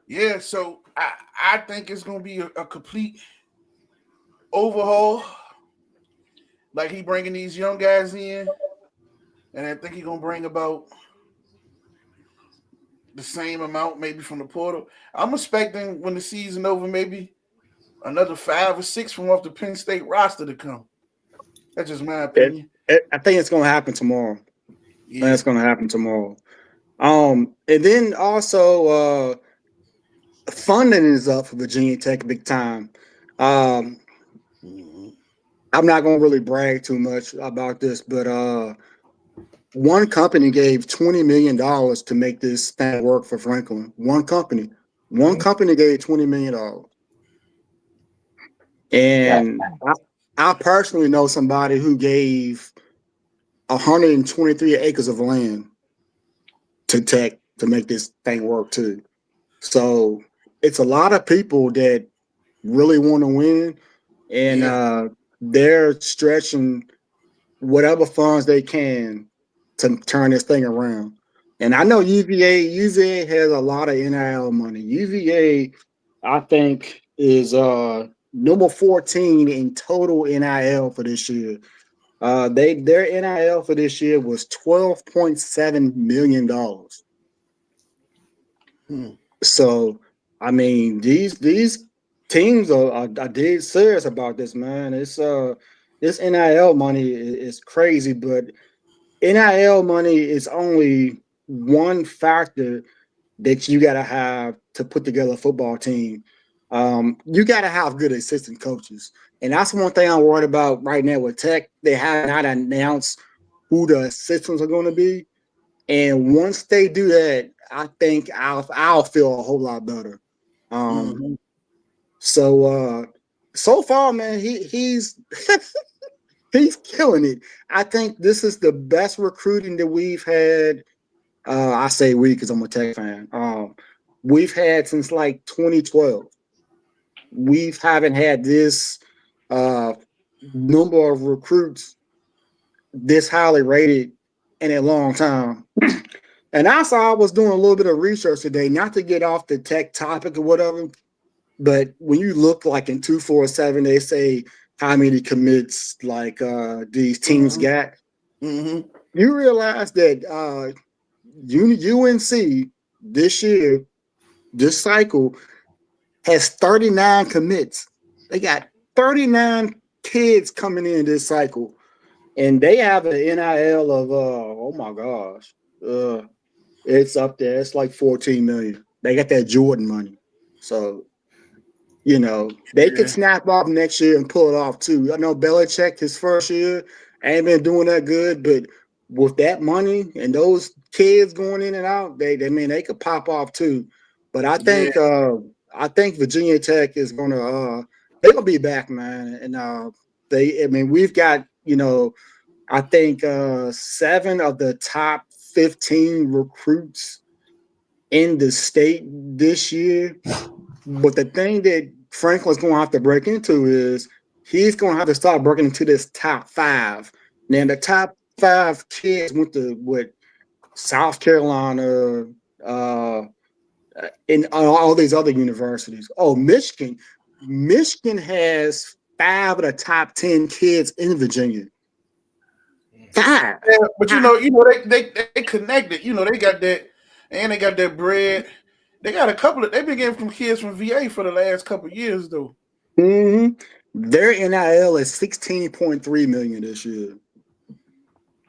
Yeah, so I think it's gonna be a complete overhaul. Like he bringing these young guys in, and I think he's gonna bring about the same amount maybe from the portal. I'm expecting when the season over, maybe another 5 or 6 from off the Penn State roster to come. That's just my opinion. I think it's gonna happen tomorrow. Yeah. That's gonna happen tomorrow. And then also funding is up for Virginia Tech big time. I'm not gonna really brag too much about this, but one company gave $20 million to make this thing work for Franklin. One company gave $20 million. And I personally know somebody who gave 123 acres of land to Tech to make this thing work too. So it's a lot of people that really want to win, and they're stretching whatever funds they can to turn this thing around. And I know UVA has a lot of NIL money. UVA, I think, is number 14 in total NIL for this year. Their NIL for this year was $12.7 million. So, I mean, these teams are dead serious about this, man. It's this NIL money is crazy, but NIL money is only one factor that you got to have to put together a football team. You got to have good assistant coaches. And that's one thing I'm worried about right now with Tech. They have not announced who the assistants are going to be. And once they do that, I think I'll feel a whole lot better. So far, man, he's he's killing it. I think this is the best recruiting that we've had. I say we because I'm a Tech fan. We've had since like 2012. We haven't had this number of recruits this highly rated in a long time. And also, I was doing a little bit of research today, not to get off the Tech topic or whatever, but when you look like in 247, they say how many commits like these teams got. You realize that UNC this year, this cycle, has 39 commits. They got 39 kids coming in this cycle, and they have an NIL of oh my gosh, it's up there. It's like 14 million. They got that Jordan money, so they could snap off next year and pull it off too. I know Belichick his first year ain't been doing that good, but with that money and those kids going in and out, they could pop off too. But I think Virginia Tech is gonna they're gonna be back, man. And we've got I think 7 of the top 15 recruits in the state this year. But the thing that Franklin's going to have to break into is he's going to have to start breaking into this top 5. Now, the top 5 kids went to South Carolina, and all these other universities. Oh, Michigan. Michigan has 5 of the top 10 kids in Virginia. 5. Yeah, but they connected. They got that, and they got that bread. They got a couple of. They've been getting from kids from VA for the last couple of years, though. Their NIL is $16.3 million this year.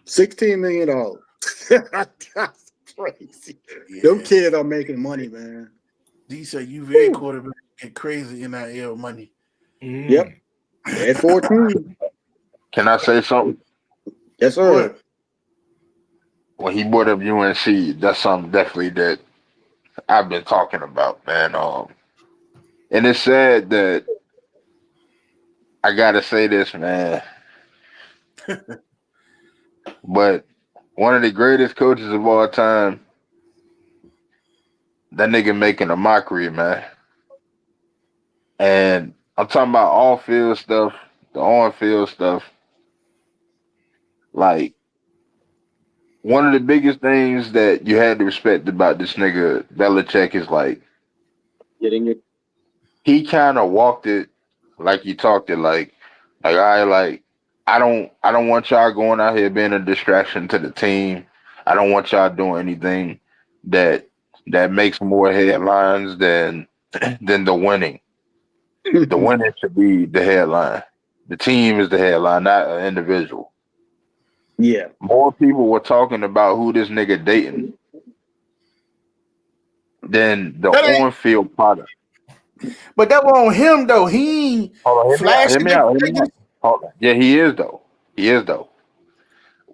$16 million. That's crazy. Yeah. Them kids are making money, man. These say UVA quarterback get crazy NIL money. Yep. At 14. Can I say something? Yes, sir. What? When he brought up UNC, that's something definitely that I've been talking about, man. And it's sad that I gotta say this, man. But one of the greatest coaches of all time, that nigga making a mockery, man. And I'm talking about off-field stuff, the on-field stuff. Like, one of the biggest things that you had to respect about this nigga Belichick is like getting it. He kind of walked it like you talked it, like I don't want y'all going out here being a distraction to the team. I don't want y'all doing anything that makes more headlines than the winning. The winning should be the headline. The team is the headline, not an individual. Yeah. More people were talking about who this nigga dating than the on-field product. But that wasn't him though. He flashed. Hear me out. Yeah, he is though.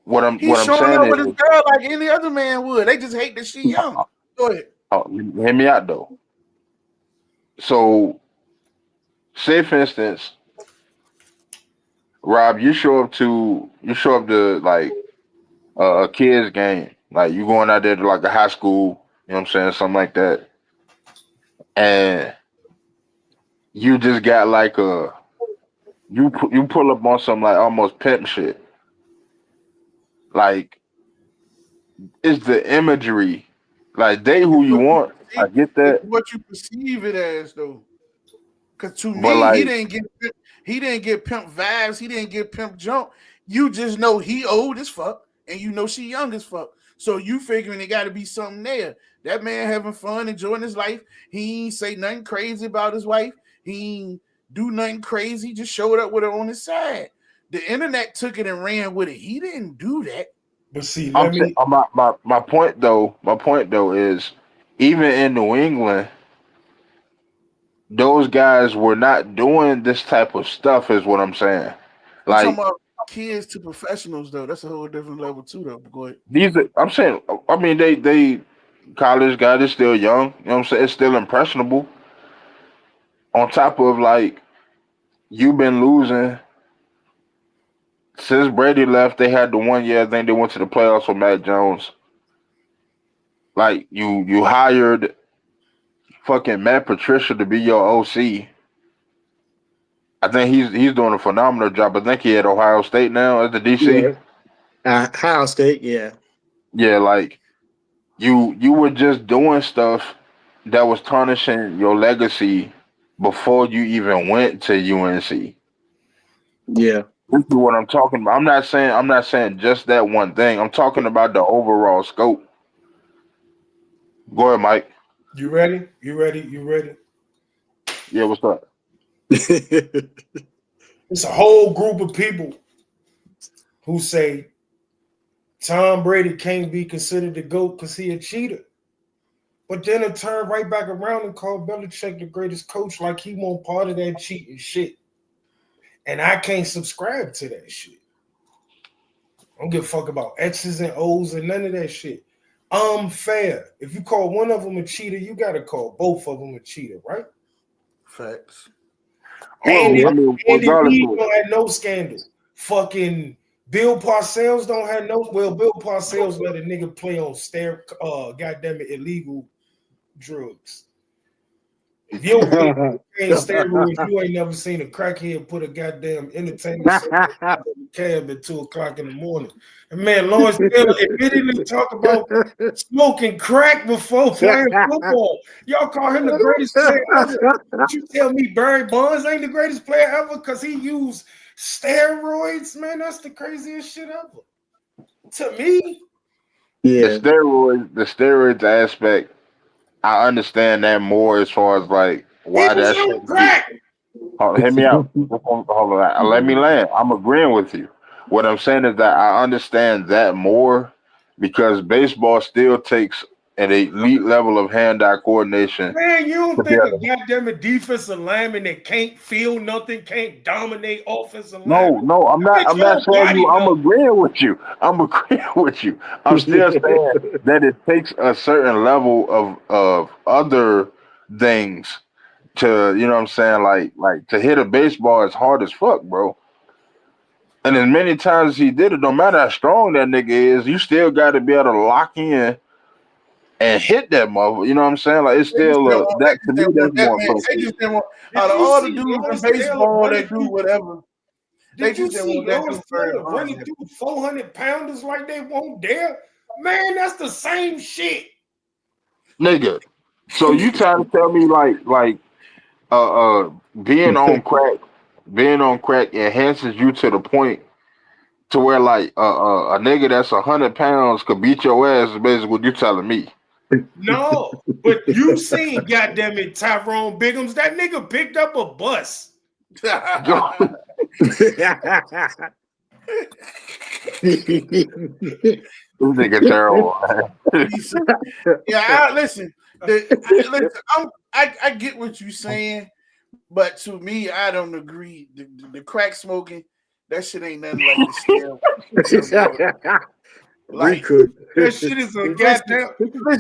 What I'm showing saying up with his girl like any other man would. They just hate that she young. Go ahead. Hear me out though. So, say for instance, Rob, you show up to like a kid's game, like you going out there to like a high school, you know what I'm saying, something like that, and you just got like you pull up on some like almost pimp shit. Like, it's the imagery. Like, date who you want. I get that. It's what you perceive it as though. Because to me, like, he didn't get pimp vibes. He didn't get pimp jump. You just know he old as fuck, and you know she young as fuck. So you figuring it got to be something there. That man having fun, enjoying his life. He ain't say nothing crazy about his wife. He ain't do nothing crazy. Just showed up with her on his side. the internet took it and ran with it. He didn't do that. But see, I'm saying, my point though is even in New England, those guys were not doing this type of stuff. Is what I'm saying. I'm talking Like about kids to professionals though. That's a whole different level too though. But go ahead. these, I'm saying. I mean, they college guys is still young. You know what I'm saying? It's still impressionable. On top of like you've been losing since Brady left. They had the 1 year. I think they went to the playoffs with Mac Jones. Like you hired fucking Matt Patricia to be your OC. I think he's doing a phenomenal job. I think he at Ohio State now at the DC. Yeah. Ohio State, yeah. Yeah, like you were just doing stuff that was tarnishing your legacy before you even went to UNC. Yeah. This is what I'm talking about. I'm not saying just that one thing. I'm talking about the overall scope. Go ahead, Mike. you ready? You ready? Yeah, what's up? It's a whole group of people who say Tom Brady can't be considered the GOAT because he a cheater. But then it turned right back around and called Belichick the greatest coach like he won't part of that cheating shit. And I can't subscribe to that shit. I don't give a fuck about X's and O's and none of that shit. Fair. If you call one of them a cheater, you got to call both of them a cheater, right? Facts. Andy regardless Reid of- don't have no scandal. Fucking Bill Parcells don't have no. Well, Bill Parcells let a nigga play on goddamn it, illegal drugs. If you don't ain't steroids, you ain't never seen a crackhead put a goddamn entertainment cab at 2:00 in the morning. And man, Lawrence Taylor admittedly talk about smoking crack before playing football. Y'all call him the greatest player ever. But you tell me Barry Bonds ain't the greatest player ever because he used steroids? Man, that's the craziest shit ever. To me, Yeah. The steroids aspect, I understand that more as far as like why he was that on shit. crack. Hear me out. Hold on. Let me land. I'm agreeing with you. What I'm saying is that I understand that more because baseball still takes an elite level of hand-eye coordination. Man, you don't to be think a able to- goddamn defensive lineman that can't feel nothing, can't dominate offensive No, lineman? I'm not saying you. I'm agreeing with you. I'm still saying that it takes a certain level of other things to, you know what I'm saying, like to hit a baseball is hard as fuck, bro. And as many times as he did it, no matter how strong that nigga is, you still got to be able to lock in and hit that mother. You know what I'm saying? Like it's still that to me that's more impressive. Out of Did you all the see dudes Lawrence in Taylor baseball running that do through- whatever, they Did you just didn't see want that Lawrence dude Barry Taylor running Bonds. through 400 pounders like they won't dare? Man, that's the same shit. Nigga. So you trying to tell me like being on crack enhances you to the point to where like a nigga that's 100 pounds could beat your ass is basically what you telling me. No, but you seen goddamn it, Tyrone Biggums. That nigga picked up a bus. This nigga terrible, man. Yeah, listen. I get what you're saying, but to me, I don't agree. The crack smoking, that shit ain't nothing like the steroid. Like That shit is a goddamn.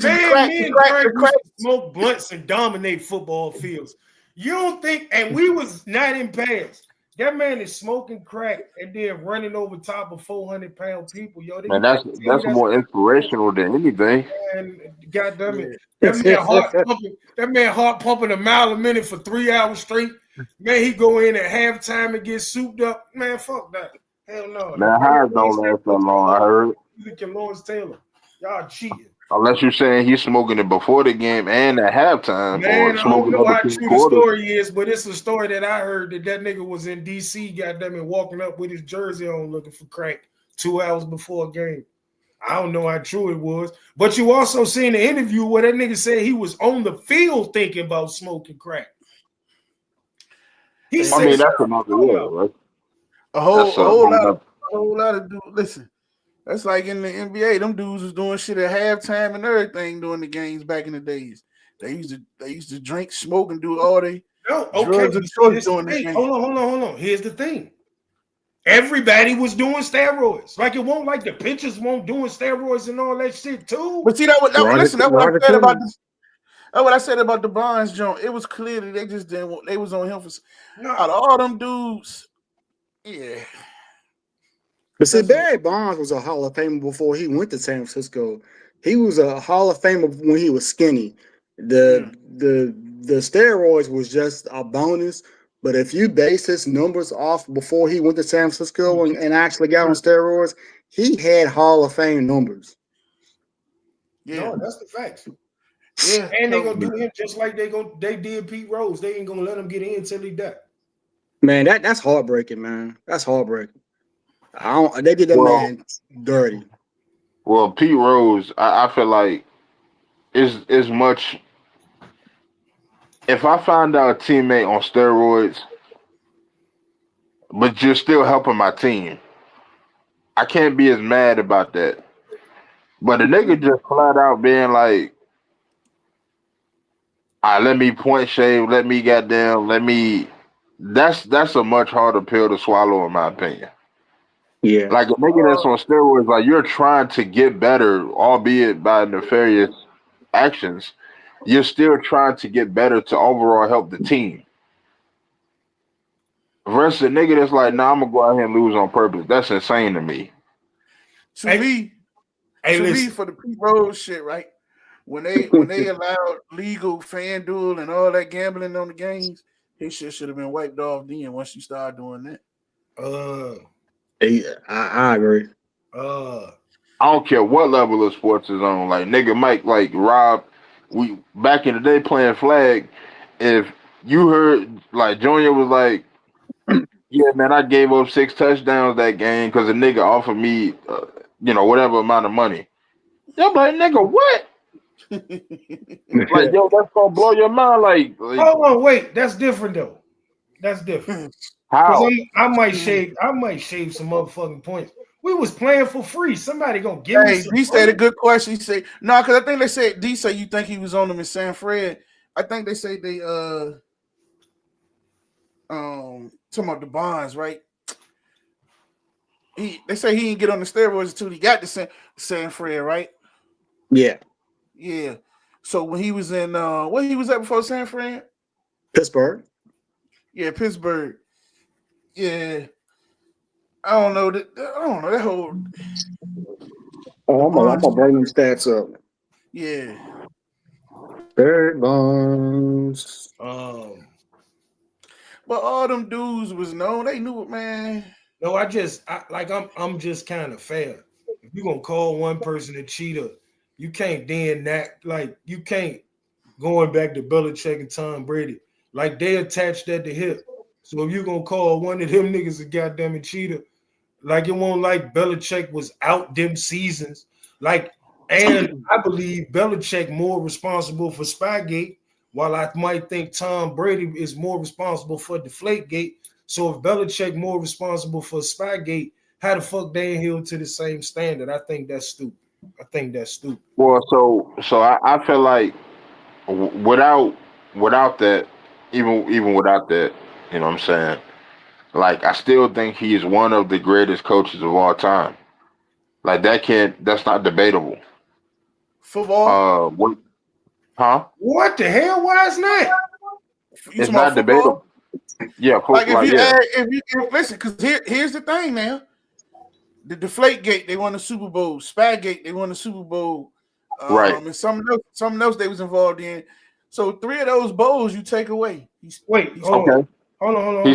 Man, me and Craig used to smoke blunts and dominate football fields. You don't think? And we was not in pads. That man is smoking crack and then running over top of 400-pound people. Yo, Man, that's more inspirational than anything. Man, goddamn it. That man heart pumping a mile a minute for 3 hours straight. Man, he go in at halftime and get souped up. Man, fuck that. Hell no. Man, highs don't last that long, I heard. Music and Lawrence Taylor. Y'all cheating. Unless you're saying he's smoking it before the game and at halftime. Man, or I don't smoking know other how people's true the quarters. story is, but it's a story that I heard that nigga was in D.C., goddamn it, walking up with his jersey on looking for crack 2 hours before a game. I don't know how true it was, but you also seen the interview where that nigga said he was on the field thinking about smoking crack. I mean, that's another way, right? A whole, That's a whole lot, up. a whole lot of dudes. Listen, that's like in the NBA. Them dudes was doing shit at halftime and everything during the games back in the days. They used to drink, smoke, and do all they No, okay. drugs of See, choice here's the during the thing. game. Hold on. Here's the thing. Everybody was doing steroids. Like it won't like the pitchers won't doing steroids and all that shit too. But see, listen, that's what I Roger said about Clemens. that's what I said about the Bonds joint. It was clear that they just didn't want. They was on him for No, out of all them dudes. Yeah, But see, That's- Barry Bonds was a Hall of Famer before he went to San Francisco. He was a Hall of Famer when he was skinny. The steroids was just a bonus. But if you base his numbers off before he went to San Francisco and actually got on steroids, he had Hall of Fame numbers. yeah, no, that's the facts. yeah. And they So, gonna do him just like they did Pete Rose. They ain't gonna let him get in until he died. Man, that's heartbreaking, man. That's heartbreaking. They did that Well- man dirty. Well, Pete Rose, I feel like is much. If I find out a teammate on steroids, but you're still helping my team, I can't be as mad about that. But a nigga just flat out being like, let me point shave, let me. That's a much harder pill to swallow, in my opinion. Yeah. Like a nigga that's on steroids, like you're trying to get better, albeit by nefarious actions. You're still trying to get better to overall help the team. Versus a nigga that's like, nah, I'm gonna go out here and lose on purpose. That's insane to me. to Hey, me, Hey, to me, listen. for the Pete Rose shit, right? When they allowed legal FanDuel and all that gambling on the games, his shit should have been wiped off then. Once you start doing that, I agree. I don't care what level of sports is on. Like nigga Mike, like Rob, we back in the day playing flag. If you heard like Junior was like, yeah, man, I gave up 6 touchdowns that game because a nigga offered me, whatever amount of money. I'm like, nigga, what? Like, yo, that's gonna blow your mind. Like Hold on, wait. That's different though. That's different. how? 'Cause I might shave some motherfucking points. We was playing for free. Somebody gonna give me hey, some D said a money? good question. He said, no, because I think they said D said you think he was on them in San Fred. I think they say they talking about the Bonds, right? They say he didn't get on the steroids until he got to San Fred, right? Yeah. Yeah. So when he was in where he was at before San Fran? Pittsburgh. Yeah, Pittsburgh. Yeah. I don't know that whole Oh, I'm gonna bring them stats up. yeah. Barry Bonds. But all them dudes was known. They knew it, man. No, I'm just kind of fair. If you're gonna call one person a cheater, you can't then that like you can't going back to Belichick and Tom Brady. Like they attached that to hip. So if you're gonna call one of them niggas a goddamn cheater, like it won't like Belichick was out them seasons. Like, and I believe Belichick more responsible for Spygate, while I might think Tom Brady is more responsible for Deflategate. So if Belichick more responsible for Spygate, how the fuck they ain't held to the same standard? I think that's stupid. Well, so I feel like without that, even without that, you know what I'm saying? Like I still think he is one of the greatest coaches of all time. Like that's not debatable. Football. What? Huh? What the hell? Why is not? You It's talking not about football? debatable. Yeah, Like if you yeah. add, if you listen, because here's the thing now. The Deflategate, they won the Super Bowl. Spygate, they won the Super Bowl. Right. And something else they was involved in. So 3 of those bowls you take away. Hold on. He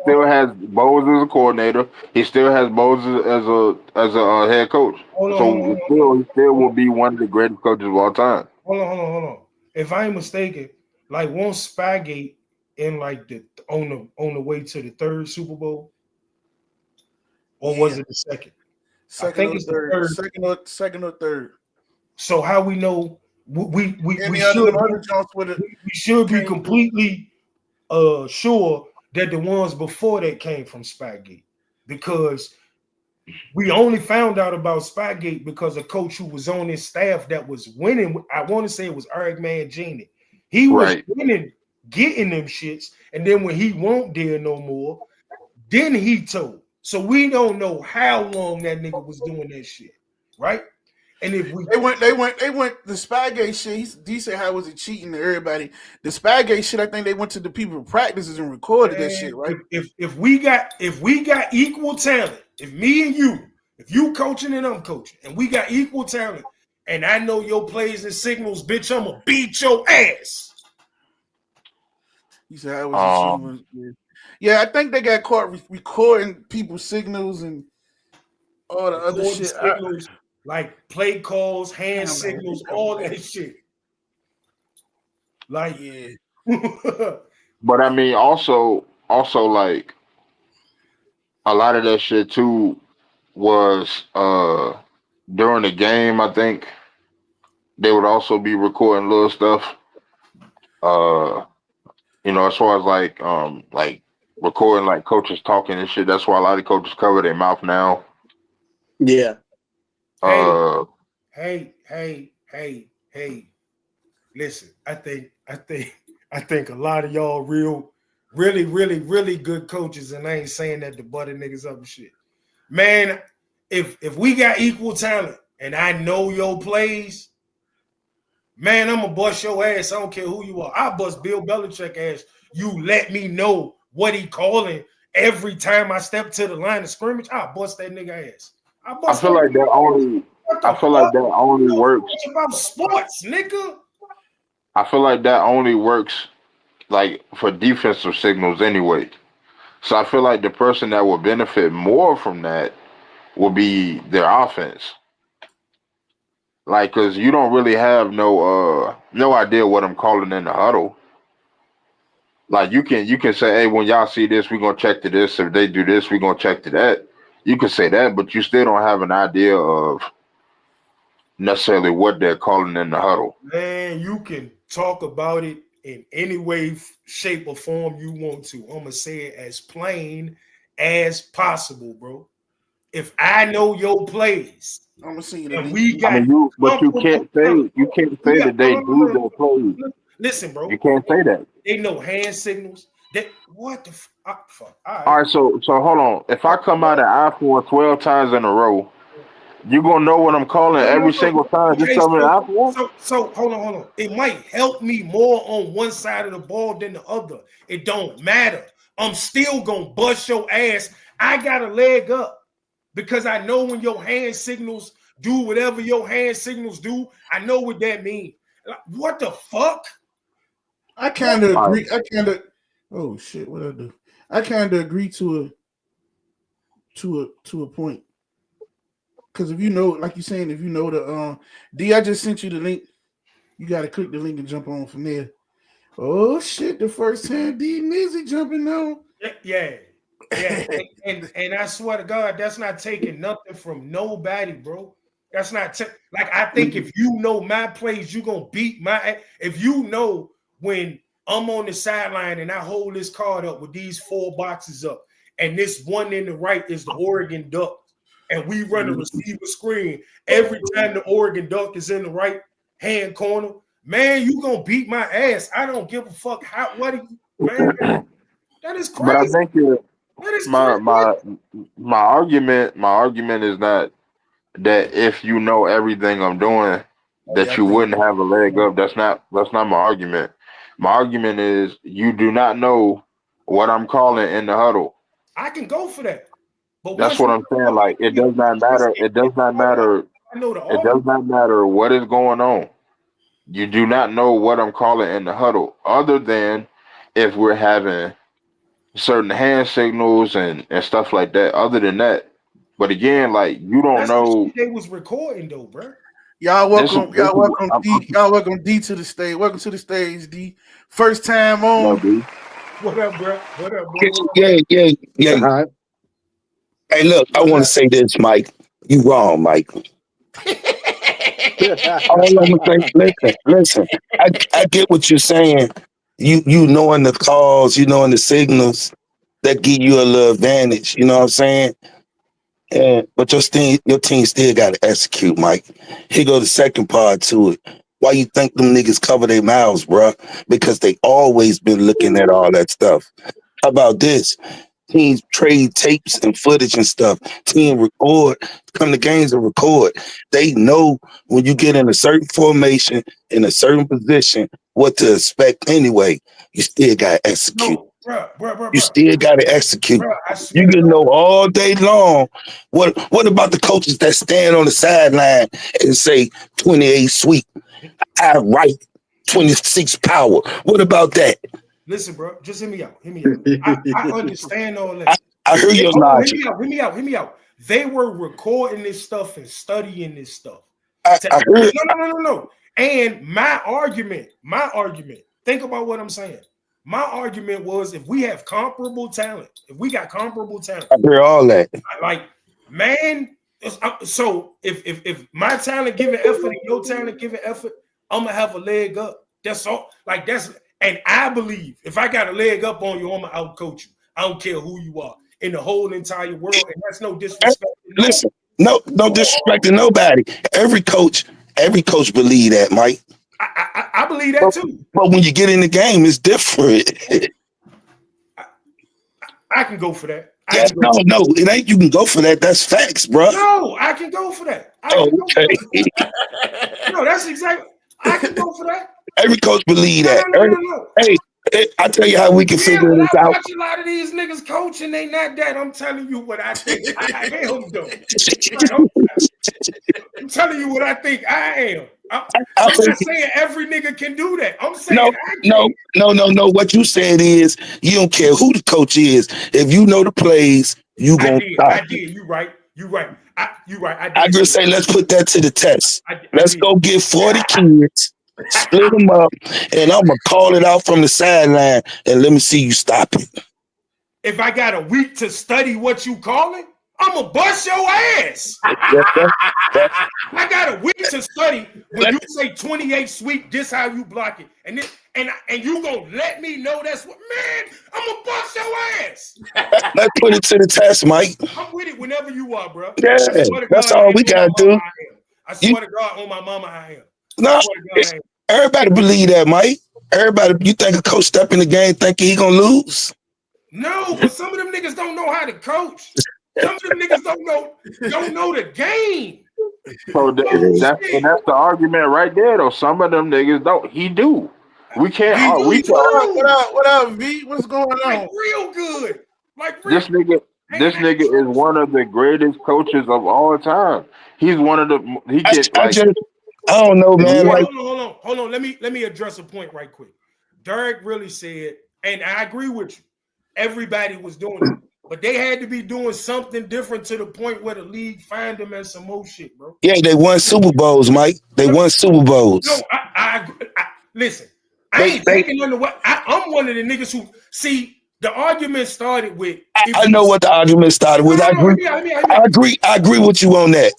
still has Bowles as a coordinator. He still has Bowles as a head coach. He still will be one of the greatest coaches of all time. Hold on. If I ain't mistaken, like won't Spygate in like on the way to the 3rd Super Bowl? Or was it the second? Second or third. So how we know we should be completely sure that the ones before that came from Spygate, because we only found out about Spygate because a coach who was on his staff that was winning. I want to say it was Eric Mangini. He was winning, getting them shits, and then when he won't there no more, then he told. So we don't know how long that nigga was doing that shit, right? And if we they went the Spygate shit. He said, how was it cheating to everybody? The Spygate shit, I think they went to the people practices and recorded that shit, right? If we got equal talent, if me and you, if you coaching and I'm coaching, and we got equal talent, and I know your plays and signals, bitch, I'ma beat your ass. He said, how was it? Yeah, I think they got caught recording people's signals and all the other shit. Signals, like play calls, hand signals, all that shit. Like, yeah. But I mean, also like a lot of that shit too was during the game. I think they would also be recording little stuff. You know, as far as like recording like coaches talking and shit. That's why a lot of coaches cover their mouth now. Yeah. Hey. Listen, I think a lot of y'all really good coaches, and I ain't saying that to butter niggas up and shit. Man, if we got equal talent and I know your plays, man, I'm gonna bust your ass. I don't care who you are. I bust Bill Belichick ass. You let me know what he calling every time I step to the line of scrimmage. I'll bust that nigga ass. I feel like that only works. It's about sports, nigga. I feel like that only works like for defensive signals anyway. So I feel like the person that would benefit more from that will be their offense. Like, cause you don't really have no idea what I'm calling in the huddle. Like you can say, hey, when y'all see this, we're gonna check to this. If they do this, we're gonna check to that. You can say that, but you still don't have an idea of necessarily what they're calling in the huddle. Man, you can talk about it in any way, shape, or form you want to. I'm gonna say it as plain as possible, bro. If I know your plays, I'm gonna see and we got, but you can't say that they do their plays. Listen, bro, you can't say that. They know hand signals. What the fuck? All right, so hold on. If I come out of I-4 12 times in a row, you gonna know what I'm calling every single time. Okay, just tell me I-4. So hold on. It might help me more on one side of the ball than the other. It don't matter. I'm still gonna bust your ass. I got a leg up because I know when your hand signals do whatever your hand signals do. I know what that means. What the fuck? I kind of agree. Oh shit! What I do? I kind of agree to a point. Because if you know, like you're saying, if you know the D, I just sent you the link. You got to click the link and jump on from there. Oh shit! The first time D Nizzy jumping on. Yeah. and I swear to God, that's not taking nothing from nobody, bro. That's not like I think if you know my plays, you gonna beat my. If you know when I'm on the sideline and I hold this card up with these 4 boxes up, and this one in the right is the Oregon Duck, and we run a receiver screen every time the Oregon Duck is in the right hand corner, man, you gonna beat my ass. I don't give a fuck man. That is crazy. But I think my argument is not that if you know everything I'm doing, that you wouldn't have a leg up. That's not my argument. My argument is you do not know what I'm calling in the huddle. I can go for that. But that's what I'm saying. Like it does not matter. It does not matter. It does not matter what is going on. You do not know what I'm calling in the huddle, other than if we're having certain hand signals and stuff like that. Other than that, but again, like you don't know. They was recording though, bro. Y'all welcome D to the stage. Welcome to the stage, D. First time on. What up, bro? Yeah. Right. Hey, look, I want to say this, Mike. You wrong, Mike. All I'm gonna say, listen. I get what you're saying. You knowing the calls, you knowing the signals. that give you a little advantage. You know what I'm saying? But your team still got to execute, Mike. Here go the second part to it. Why you think them niggas cover their mouths, bruh? Because they always been looking at all that stuff. How about this? Teams trade tapes and footage and stuff. Team record, come to games and record. They know when you get in a certain formation, in a certain position, what to expect anyway. You still got to execute. No, bro. You still got to execute. Bro, I swear You to can God. know all day long. What about the coaches that stand on the sideline and say 28 sweep? I write 26 power. What about that? Listen, bro, just hear me out. I understand all that. I heard your Hold on, logic. hear me out. They were recording this stuff and studying this stuff. I heard. No. And my argument, think about what I'm saying. My argument was if we have comparable talent, I heard all that. like, man, so if my talent giving effort and your talent giving effort, I'm gonna have a leg up. That's all. Like and I believe if I got a leg up on you, I'm gonna outcoach you. I don't care who you are in the whole entire world, and that's no disrespect. Listen, no disrespect to nobody. Every coach believe that, Mike. I believe that too. But when you get in the game, it's different. I can go for that. No, it ain't. You can go for that. That's facts, bro. No, I can go for that. Okay. No, that's exactly. I can go for that. Every coach believe that. No. Hey, I tell you how we can figure this I out. watch a lot of these niggas coaching. They not that. I'm telling you what I think I am, though. I'm telling you what I think I am. I'm not saying every nigga can do that. I'm saying No. What you said is you don't care who the coach is. If you know the plays, you gonna stop. I did. You right. I just say let's put that to the test. Let's go get 40 kids, split them up, and I'm gonna call it out from the sideline and let me see you stop it. If I got a week to study what you calling, I'm gonna bust your ass. I got a week to study when you say 28 sweep. This how you block it, and you gonna let me know that's what, man. I'm gonna bust your ass. Let's put it to the test, Mike. I'm with it whenever you are, bro. Yeah, that's all we gotta do. I swear to God, on my mama, I am. No, everybody believe that, Mike. Everybody, you think a coach step in the game thinking he gonna lose? No, but some of them niggas don't know how to coach. Some of them niggas don't know the game. So that's the argument right there, though. Some of them niggas don't. He do. We can't. What up, V? What's going on? Like real good. Like real. This nigga is one of the greatest coaches of all time. He's one of the. He gets like. I don't know, man. Hold on. Let me address a point right quick. Derek really said, and I agree with you. Everybody was doing it, but they had to be doing something different to the point where the league find them as some more shit, bro. Yeah, they won Super Bowls, Mike. They won Super Bowls. No, I listen. I ain't taking under what I'm one of the niggas who see the argument started with. I know what the argument started with. I agree with you on that.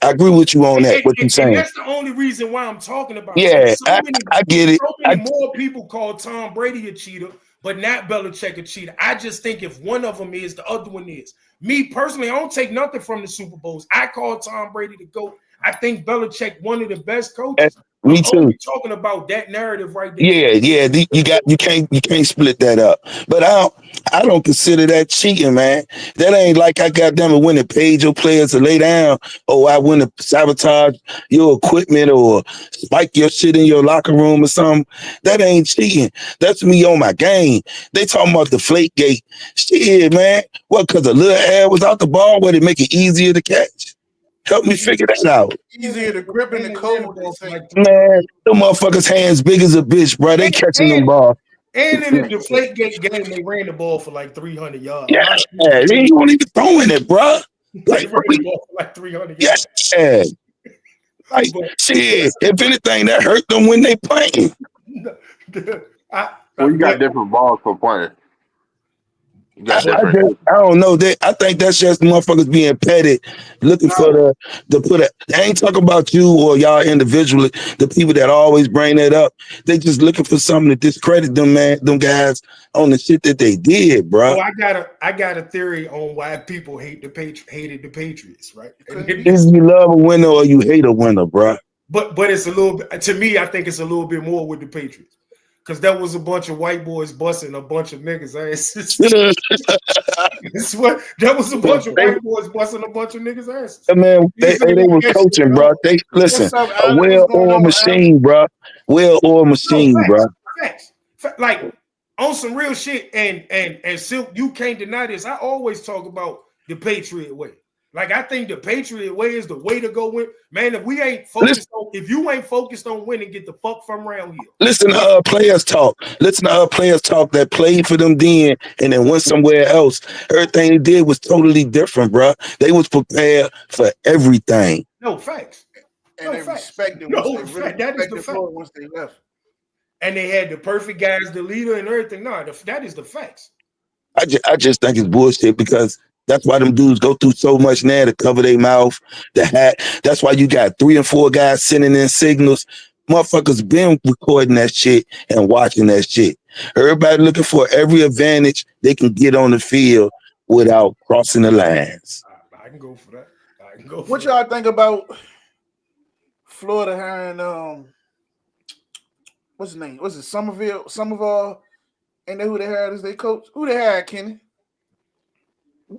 What you're saying. That's the only reason why I'm talking about. Yeah, I get it. So many more people call Tom Brady a cheater, but not Belichick a cheater. I just think if one of them is, the other one is. Me personally, I don't take nothing from the Super Bowls. I call Tom Brady the GOAT. I think Belichick one of the best coaches. Me too. I'm talking about that narrative right there. Yeah. You can't split that up. But I don't consider that cheating, man. That ain't like I got them and went and paid your players to lay down, or I went to sabotage your equipment or spike your shit in your locker room or something. That ain't cheating. That's me on my game. They talking about the flake gate. Shit, man. What, because a little air was out the ball, would it make it easier to catch? Help me figure that out. Easier to grip in the cold. Man, them motherfuckers' hands big as a bitch, bro. They catching them ball. And in the Deflategate game, they ran the ball for like 300 yards. Yeah, they ain't even throwing it, bro. Like, ran the ball for like 300 yards. Yeah. Like, shit, if anything, that hurt them when they playing. You got different balls for playing. You got I different. don't know. I think that's just motherfuckers being petty, looking for the put a. They ain't talking about you or y'all individually. The people that always bring that up, they just looking for something to discredit them, man. Them guys on the shit that they did, bro. Oh, I got a theory on why people hated the Patriots, right? Either you love a winner or you hate a winner, bro. But it's a little bit, to me, I think it's a little bit more with the Patriots. Because that was a bunch of white boys busting a bunch of niggas' asses. That's what that was, a bunch of white boys busting a bunch of niggas' asses. Man, they were coaching, bro. They listen, a well-oiled machine, bro. Well-oiled machine, bro. Facts. Like on some real shit, and Silk, you can't deny this. I always talk about the Patriot way. Like, I think the Patriot way is the way to go win. Man, if we ain't focused if you ain't focused on winning, get the fuck from around here. Listen to players talk. Listen to players talk that played for them then and then went somewhere else. Everything they did was totally different, bro. They was prepared for everything. No, facts. And they respected that is the fact. Once they left. And they had the perfect guys, the leader and everything. No, that is the facts. I just think it's bullshit because that's why them dudes go through so much now to cover their mouth, the hat. That's why you got 3 and 4 guys sending in signals. Motherfuckers been recording that shit and watching that shit. Everybody looking for every advantage they can get on the field without crossing the lines. I can go for that. What y'all think about Florida hiring what's his name? What's it? Somerville? Ain't that who they hired as their coach? Who they hired, Kenny?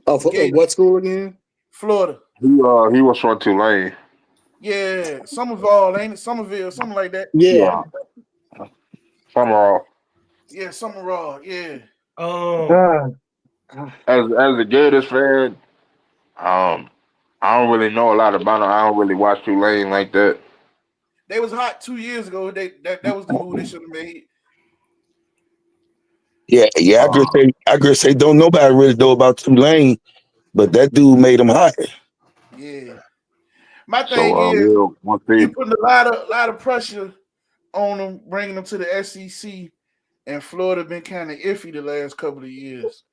Oh, what school again? Florida. He was from Tulane. Yeah, Somerville, ain't it? Somerville, something like that. Yeah. Summerall. Yeah, Somerville. Yeah. As a Gators fan, I don't really know a lot about them. I don't really watch Tulane like that. They was hot 2 years ago. That was the move they should have made. Yeah. I could say don't nobody really know about Tulane, but that dude made them hot. Yeah. My thing is, you putting a lot of pressure on them, bringing them to the SEC, and Florida been kind of iffy the last couple of years.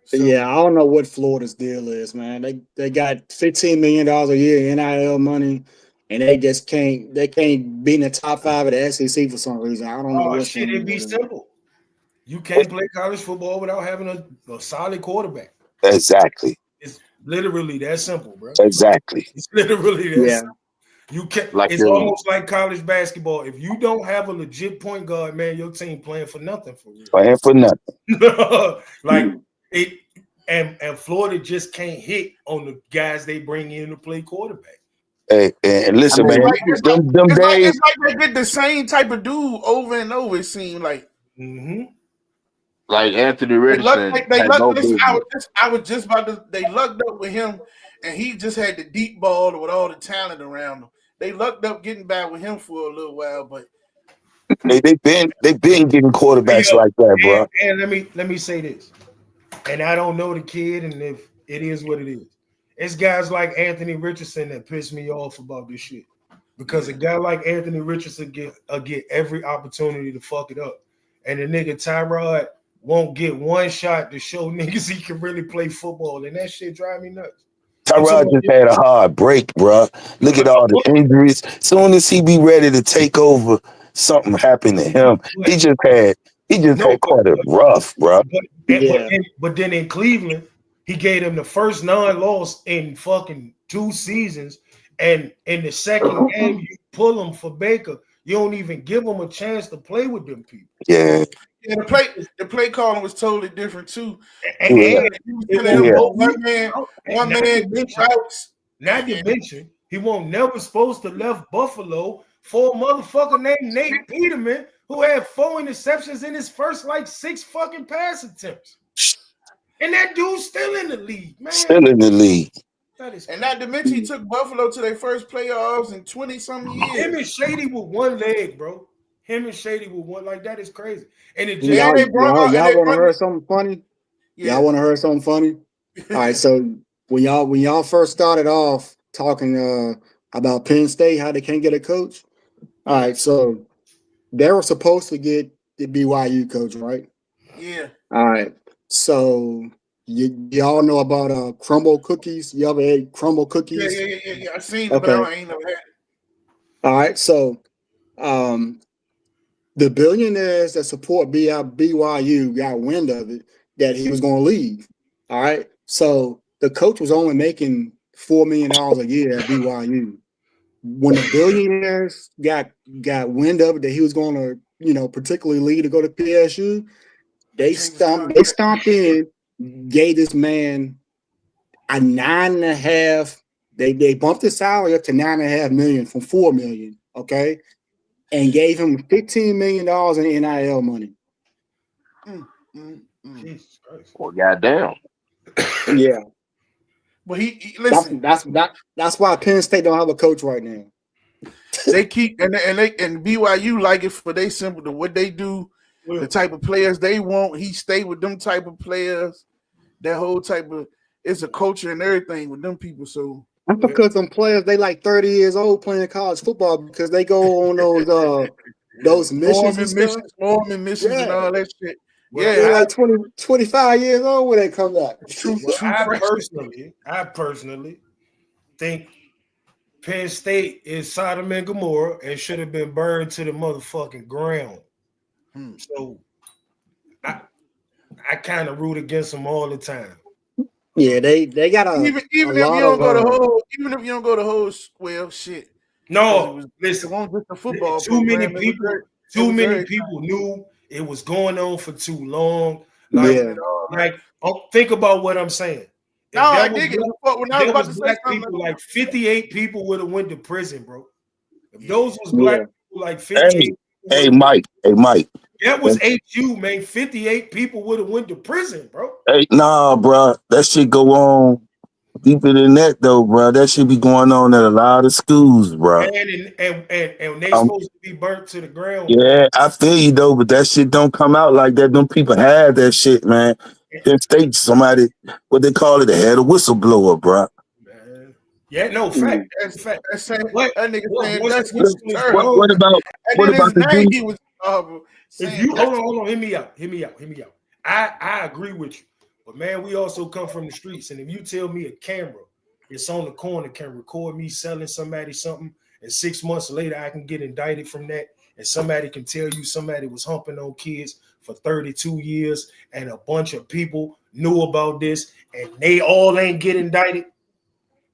So, yeah, I don't know what Florida's deal is, man. They got $15 million a year in NIL money, and they just can't be in the top 5 of the SEC for some reason. I don't know what shit. It'd be simple. You can't play college football without having a solid quarterback. Exactly. It's literally that simple, bro. Exactly. It's literally that simple. You can't. It's almost like college basketball. If you don't have a legit point guard, man, your team playing for nothing for real. Playing for nothing. Like it, and Florida just can't hit on the guys they bring in to play quarterback. Hey, and listen, man. It's like they get the same type of dude over and over. It seemed like. Mm-hmm. Like Anthony Richardson. I was just about to. They lucked up with him, and he just had the deep ball with all the talent around him. They lucked up getting by with him for a little while, but they've been getting quarterbacks like that, bro. And let me say this, and I don't know the kid, and if it is what it is, it's guys like Anthony Richardson that piss me off about this shit, because a guy like Anthony Richardson get every opportunity to fuck it up, and the nigga Tyrod won't get one shot to show niggas he can really play football, and that shit drive me nuts. Tyrod just had a hard break, bro. Look at all the injuries. Soon as he be ready to take over, something happened to him. He just had quite a rough, bro. But then in Cleveland, he gave them the first non-loss in fucking 2 seasons, and in the second game you pull him for Baker. You don't even give them a chance to play with them people. Yeah. Yeah, the play calling was totally different too. And one man routes. Not to mention, he won't never supposed to left Buffalo for a motherfucker named Nate Peterman, who had 4 interceptions in his first 6 fucking pass attempts. And that dude's still in the league, man. Still in the league. And not to mention, he took Buffalo to their first playoffs in 20-something years. Him and Shady with one leg, bro. That is crazy. And it y'all want to hear something funny? Yeah. Y'all want to hear something funny? All right, so when y'all first started off talking about Penn State, how they can't get a coach. All right, so they were supposed to get the BYU coach, right? Yeah. All right. So Y'all know about crumble cookies? You ever ate crumble Yeah, cookies? yeah. I seen it, Okay. but I ain't never had it. All right. So, the billionaires that support BYU got wind of it that he was going to leave. All right. So the coach was only making $4 million a year at BYU. When the billionaires got wind of it that he was going to, particularly leave to go to PSU, they stomped in, gave this man a 9.5. They bumped his salary up to $9.5 million from $4 million. Okay. And gave him $15 million in NIL money. Jesus Christ. Well, goddamn. Yeah. But he listen. That's why Penn State don't have a coach right now. They keep and BYU like it for they simple to what they do, the type of players they want. He stay with them type of players. That whole type of it's a culture and everything with them people. So that's because them players they like 30 years old playing college football because they go on those missions and stuff. Mormon missions and all that shit. Well, yeah, they're like 25 years old when they come back. I personally think Penn State is Sodom and Gomorrah and should have been burned to the motherfucking ground. So I kind of root against them all the time. Yeah, they got even if you don't go to whole well shit. No, listen, it won't just a football. Too many people knew it was going on for too long. Think about what I'm saying. No, I dig it. When I was about to say people, like 58 people would have went to prison, bro. If those was black people, like 58. Hey, Mike. That was HU, man. 58 people would have went to prison, bro. Hey, nah, bro. That shit go on deeper than that, though, bro. That shit be going on at a lot of schools, bro. And they supposed to be burnt to the ground. Yeah, I feel you, though, but that shit don't come out like that. Them people had that shit, man. Penn State, somebody, what they call it, they had a whistleblower, bro. Yeah, no, fact. That's fact. What about the dude? He was if you hold on, hear me out. I agree with you, but man, we also come from the streets, and if you tell me a camera it's on the corner can record me selling somebody something, and 6 months later I can get indicted from that, and somebody can tell you somebody was humping on kids for 32 years, and a bunch of people knew about this, and they all ain't get indicted,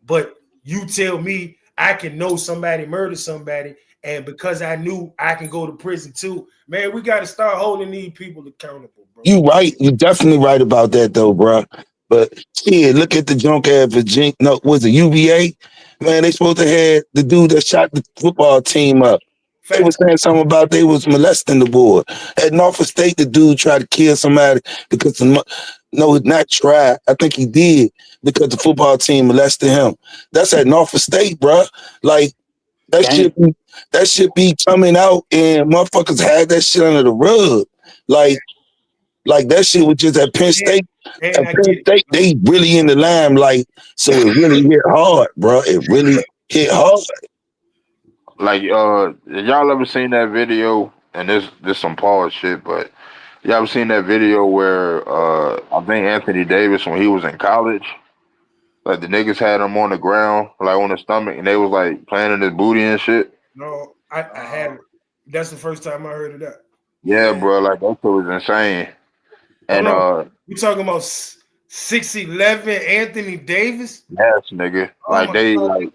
but you tell me I can know somebody murdered somebody, and because I knew I can go to prison too. Man, we got to start holding these people accountable, bro. You right. You definitely right about that, though, bro. But shit, look at the junk at Virginia. No, was it UVA? Man, they supposed to have the dude that shot the football team up. They was saying something about they was molesting the boy. At Norfolk State, the dude tried to kill somebody because not tried. I think he did because the football team molested him. That's at Norfolk State, bro. Like that shit be coming out, and motherfuckers had that shit under the rug. Like that shit was just at Penn State. At Penn State, they really in the limelight, so it really hit hard, bro. It really hit hard. Like, y'all ever seen that video? And this some pause shit, but y'all ever seen that video where I think Anthony Davis, when he was in college, like the niggas had him on the ground, like on his stomach, and they was like playing in his booty and shit? No, I haven't. That's the first time I heard of that. Yeah, bro, like that shit was insane. And we talking about 6'11" Anthony Davis? Yes, nigga. Like they like.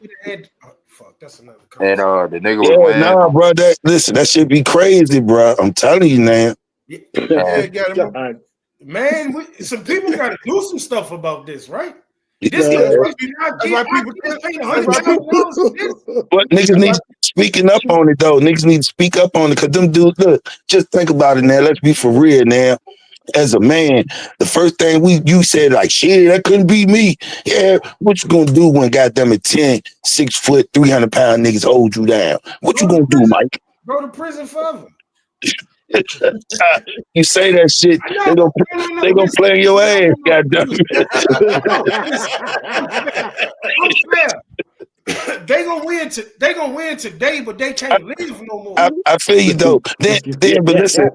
Fuck, that's another. And the nigga was laying. Nah, bro. That shit be crazy, bro. I'm telling you, man. Man, some people got to do some stuff about this, right? Yeah. This is why people pay $100,000. But niggas need speaking up on it though. Niggas need to speak up on it because them dudes. Look, just think about it now. Let's be for real now. As a man, the first thing you said, like, shit, that couldn't be me. Yeah, what you gonna do when goddamn it 10, 6 foot, 300 pound niggas hold you down? What you gonna do, Mike? Go to prison forever. You say that shit, they gonna play in your ass, goddamn it. I'm fair. They gonna win. They gonna win today, but they can't live no more. I feel you though. But listen,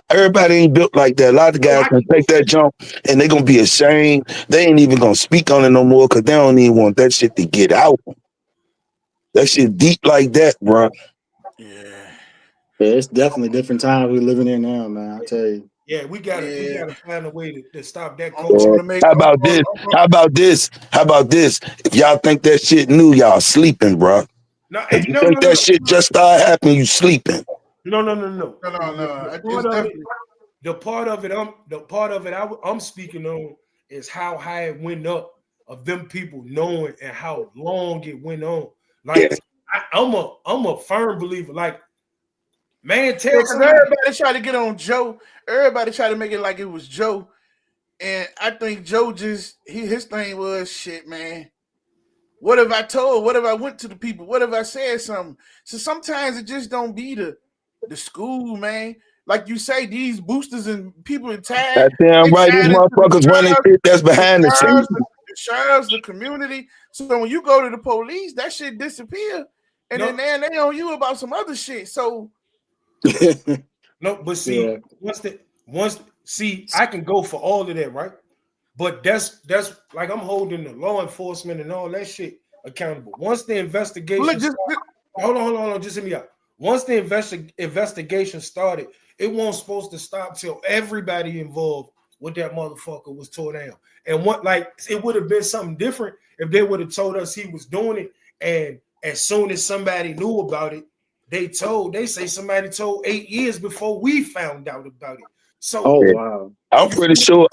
everybody ain't built like that. A lot of guys can take that jump and they gonna be ashamed. They ain't even gonna speak on it no more because they don't even want that shit to get out. That shit deep like that, bro. Yeah, it's definitely different times we're living in now, man. I tell you. Yeah, we gotta find a way to stop that I'm culture. gonna make. How about this? If y'all think that shit new, y'all sleeping, bro. No, If you think that shit just started happening, you sleeping. No. No. The part of it I'm speaking on is how high it went up of them people knowing and how long it went on. Like I'm a firm believer. Like, man, tell somebody. Everybody tried to get on Joe. Everybody tried to make it like it was Joe. And I think Joe his thing was shit, man. What if I told? What if I went to the people? What if I said something? So sometimes it just don't be the school, man. Like you say, these boosters and people in town. That damn right, these motherfuckers running shit that's behind the scenes. The sheriffs, the community. So when you go to the police, that shit disappear. And then they on you about some other shit. So no, but see, I can go for all of that, right? But that's like I'm holding the law enforcement and all that shit accountable. Once the investigation hold on, just hear me out. Once the investigation started, it wasn't supposed to stop till everybody involved with that motherfucker was tore down. And it would have been something different if they would have told us he was doing it, and as soon as somebody knew about it, they say somebody told 8 years before we found out about it. So wow. I'm pretty sure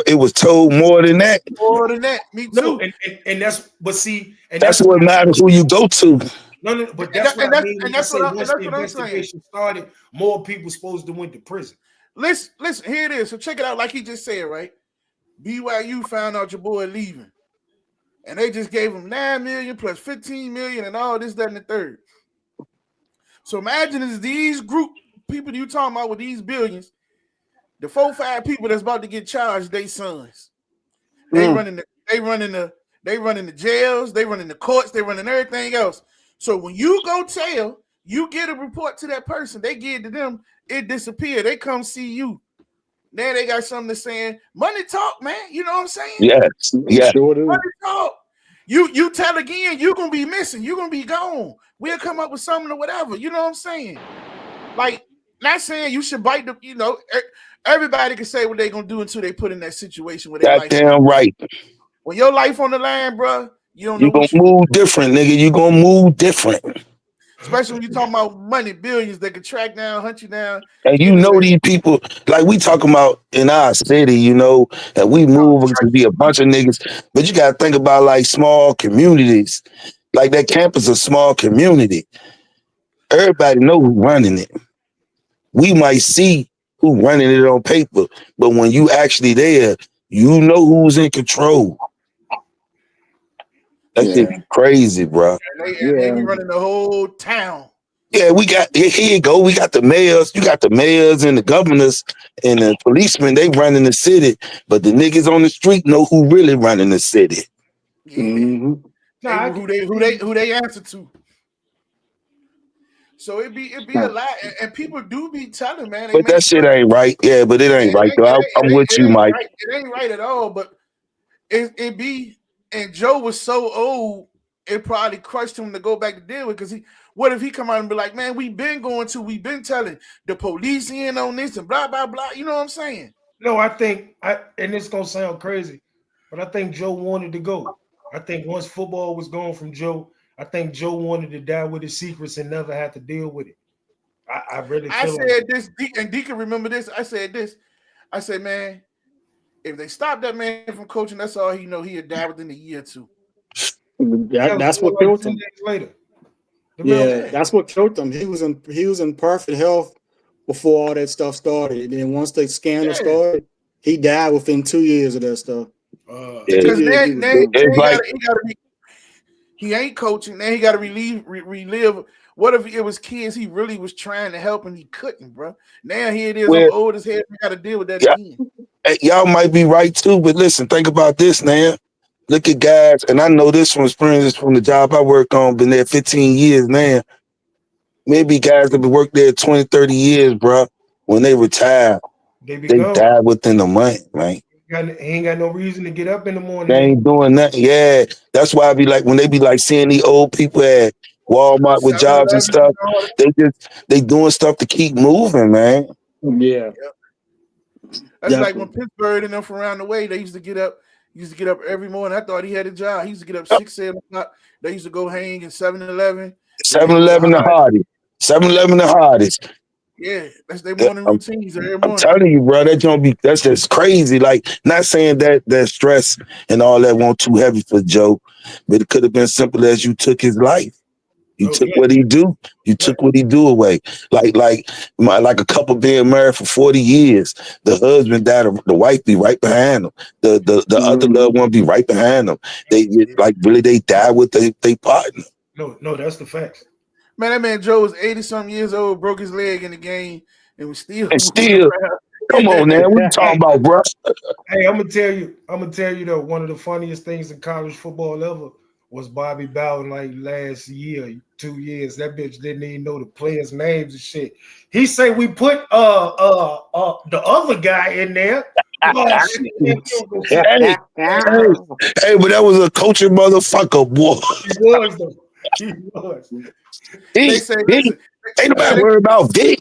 it was told more than that. More than that, me too. No, and that's that's what matters who you go to. No, but that's what I mean. Once the investigation started, more people supposed to went to prison. Listen, here it is. So check it out, like he just said, right? BYU found out your boy leaving, and they just gave him 9 million plus 15 million and all this, that, and the third. So imagine it's these group people you talking about with these billions, the 4-5 people that's about to get charged, they sons. They running the jails, they running the courts, they running everything else. So when you go tell, you get a report to that person, they give it to them, it disappear. They come see you. Now they got something to say. Money talk, man. You know what I'm saying? Yes. Yeah. Sure do. Money talk. You tell again, you're gonna be missing, you're gonna be gone. We'll come up with something or whatever. You know what I'm saying? Like, not saying you should bite the, everybody can say what they're gonna do until they put in that situation where they that damn right. When your life on the line, bro, you don't know. You're gonna move different, nigga. You're gonna move different. Especially when you're talking about money, billions that can track down, hunt you down. And these people, like we talking about in our city, that we move to be a bunch of niggas. But you gotta think about like small communities. Like that campus is a small community. Everybody know who's running it. We might see who running it on paper, but when you actually there, you know who's in control. That shit be crazy, bro. And they be running the whole town. Yeah, here you go. We got the mayors. You got the mayors and the governors and the policemen. They running the city, but the niggas on the street know who really running the city. Yeah. Mm-hmm. Who they answer to. So it be a lot, and people do be telling, man. But that shit ain't right. Yeah, but it ain't right. Though I'm with you, Mike. Right. It ain't right at all. But it be. And Joe was so old, it probably crushed him to go back to deal with. Because what if he come out and be like, man, we've been telling the police in on this and blah, blah, blah. You know what I'm saying? No, I think, and it's going to sound crazy, but I think Joe wanted to go. I think once football was gone from Joe, I think Joe wanted to die with his secrets and never have to deal with it. I really feel this, and Deacon remember this. I said, man, if they stop that man from coaching, that's all he know. He'll die within a year or two. That's what killed him. Later. That's what killed him. He was in perfect health before all that stuff started. And then once the scandal started, he died within 2 years of that stuff. Because he ain't coaching. Now he got to relive. What if it was kids he really was trying to help and he couldn't, bro? Now here it is. I'm old as hell. We got to deal with that again. Y'all might be right too, but listen, think about this, man. look at guys, and I know this from experience from the job I work on, been there 15 years now. Maybe guys that been worked there 20, 30 years, bro. When they retire, They be they gone. die within a month, man. He ain't got no reason to get up in the morning. They ain't doing nothing. Yeah, that's why I be like, when they be like seeing these old people at Walmart with jobs and stuff, they doing stuff to keep moving, man. Yeah. That's like when Pittsburgh and them from around the way, they used to get up. Used to get up every morning. I thought he had a job. He used to get up 6, 7 o'clock. They used to go hang in 7-Eleven. 7-Eleven and Hardy. 7-Eleven and Hardy's. Yeah, that's their morning routines every morning. I'm telling you, bro, that's just crazy. Like, not saying that stress and all that won't too heavy for Joe, but it could have been simple as you took his life. You took what he do. You took what he do away. Like a couple being married for 40 years. The husband died. The wife be right behind them. The other loved one be right behind them. They they die with their partner. No, that's the facts. Man, that man Joe was 80-something years old, broke his leg in the game, and was still. Come on, man. What you talking about, bro? Hey, I'm gonna tell you though, one of the funniest things in college football ever was Bobby Bowden. Like last year, 2 years, that bitch didn't even know the players' names and shit. He said we put the other guy in there. Oh, shit. Hey, but that was a coaching motherfucker, boy. He was. Ain't nobody worried about Vic.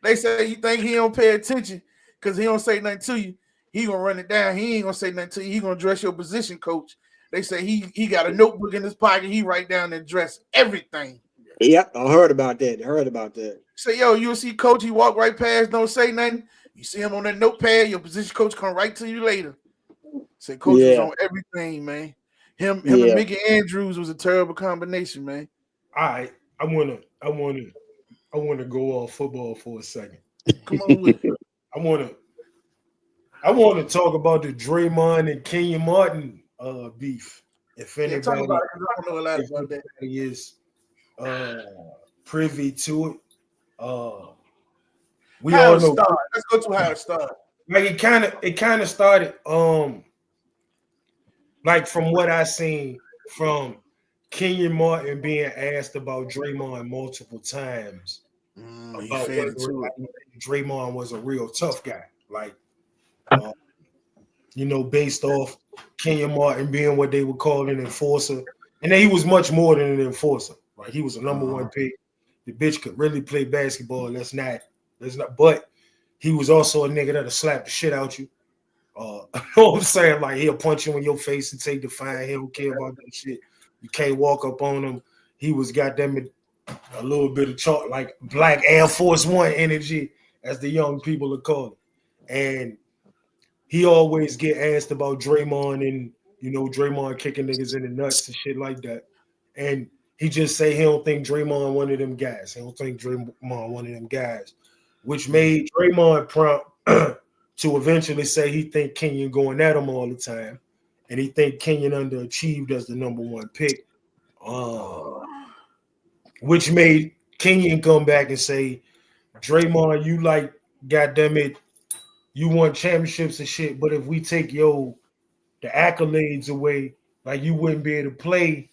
They say you think he don't pay attention because he don't say nothing to you. He gonna run it down. He ain't gonna say nothing to you. He gonna dress your position coach. They say he got a notebook in his pocket. He write down and dress everything. Yep, I heard about that. Say, yo, you'll see coach. He walk right past, don't say nothing. You see him on that notepad. Your position coach come right to you later. Say coach was on everything, man. Him and Mickey Andrews was a terrible combination, man. All right, I wanna go off football for a second. Come on with it. I wanna talk about the Draymond and Kenyon Martin beef. If anybody talk about it, 'cause I don't know a lot about that. Is privy to it. We how all know. Let's go to how it started. Like it kind of started like from what I seen from Kenyon Martin being asked about Draymond multiple times about whether Draymond was a real tough guy, like based off Kenyon Martin being what they would call an enforcer, and then he was much more than an enforcer. Right, he was a number one pick. The bitch could really play basketball. Let's not. But he was also a nigga that'll slap the shit out you. You know what I'm saying? Like he'll punch you in your face and take the fine. He don't care about that shit. You can't walk up on him. He was goddamn a little bit of chalk, like Black Air Force One energy, as the young people are called. And he always get asked about Draymond and Draymond kicking niggas in the nuts and shit like that. And he just say he don't think Draymond one of them guys. He don't think Draymond one of them guys, which made Draymond prompt to eventually say he think Kenyon going at him all the time, and he think Kenyon underachieved as the number one pick, which made Kenyon come back and say, Draymond, you like, goddamn it, you won championships and shit, but if we take the accolades away, like you wouldn't be able to play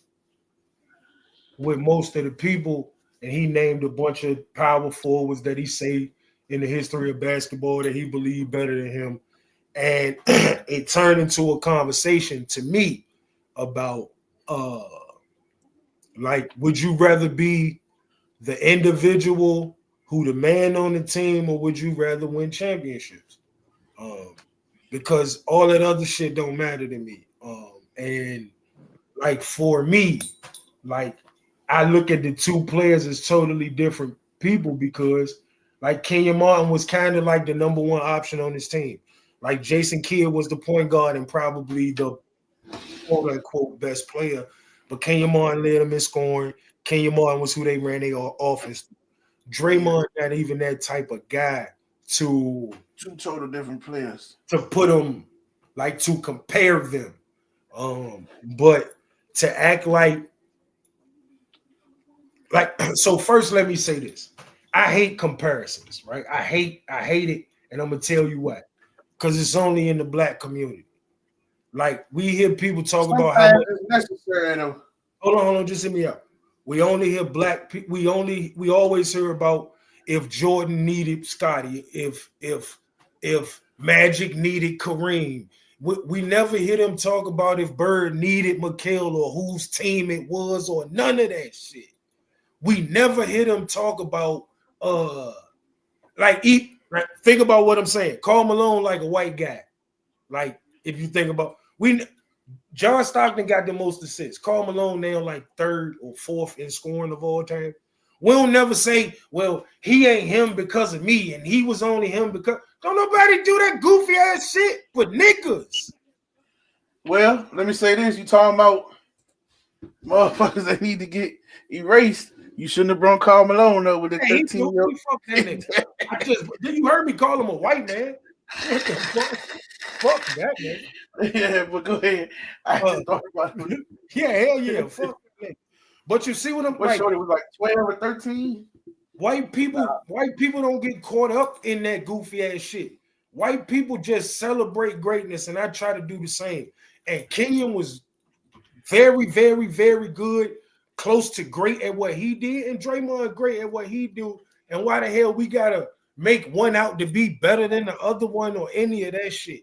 with most of the people. And he named a bunch of power forwards that he say in the history of basketball that he believed better than him. And it turned into a conversation to me about like, would you rather be the individual who the man on the team, or would you rather win championships? Because all that other shit don't matter to me. And like for me, like I look at the two players as totally different people, because like Kenyon Martin was kind of like the number one option on his team. Like Jason Kidd was the point guard and probably the quote unquote best player, but Kenyon Martin led them in scoring. Kenyon Martin was who they ran their offense. Draymond not even that type of guy to two total different players to put them, like to compare them. But to act like so first let me say this. I hate comparisons, right? I hate it, and I'm gonna tell you why. Because it's only in the black community. Like we hear people talk about how Sometimes much. it's necessary though. Hold on, just hear me out. We only hear black people. We always hear about if Jordan needed Scotty, if Magic needed Kareem. We never hear them talk about if Bird needed McHale or whose team it was or none of that shit. We never hear them talk about think about what I'm saying. Karl Malone like a white guy. Like if you think about John Stockton got the most assists. Karl Malone now like third or fourth in scoring of all time. We don't never say, well, he ain't him because of me, and he was only him because don't nobody do that goofy ass shit with niggas. Well, let me say this: you talking about motherfuckers that need to get erased? You shouldn't have brought Karl Malone up with the 13-year-old. Fuck that nigga. You heard me call him a white man. What the fuck? Fuck that nigga. Yeah, but go ahead. I just thought about it. Yeah, hell yeah. Fuck that nigga. But you see what I'm like? Shorty was like 12 or 13. White people don't get caught up in that goofy ass shit. White people just celebrate greatness, and I try to do the same. And Kenyon was very, very, very good, close to great at what he did, and Draymond great at what he do. And why the hell we gotta make one out to be better than the other one or any of that shit?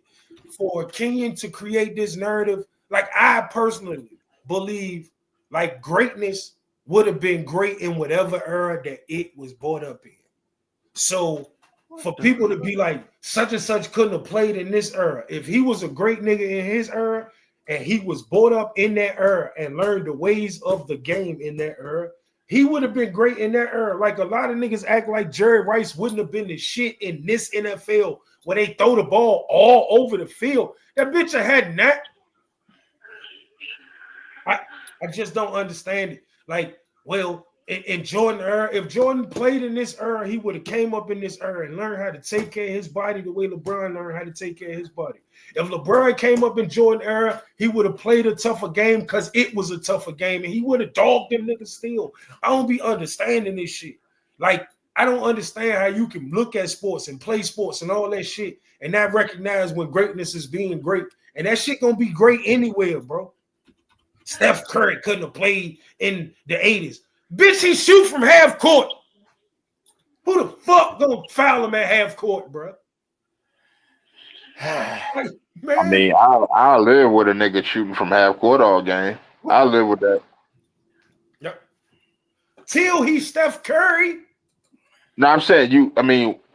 For Kenyon to create this narrative, like I personally believe, like greatness would have been great in whatever era that it was brought up in. So for people to be like such and such couldn't have played in this era, if he was a great nigga in his era and he was brought up in that era and learned the ways of the game in that era, he would have been great in that era. Like a lot of niggas act like Jerry Rice wouldn't have been the shit in this NFL where they throw the ball all over the field. That bitch had not. I just don't understand it. Like, well, in Jordan era, if Jordan played in this era, he would have came up in this era and learned how to take care of his body the way LeBron learned how to take care of his body. If LeBron came up in Jordan era, he would have played a tougher game because it was a tougher game, and he would have dogged them niggas still. I don't be understanding this shit. Like, I don't understand how you can look at sports and play sports and all that shit and not recognize when greatness is being great. And that shit gonna be great anywhere, bro. Steph Curry couldn't have played in the 80s. Bitch, he shoot from half court. Who the fuck gonna foul him at half court, bro? Like, man. I mean, I'll live with a nigga shooting from half court all game. I'll live with that. Yep. Till he's Steph Curry. No, I'm saying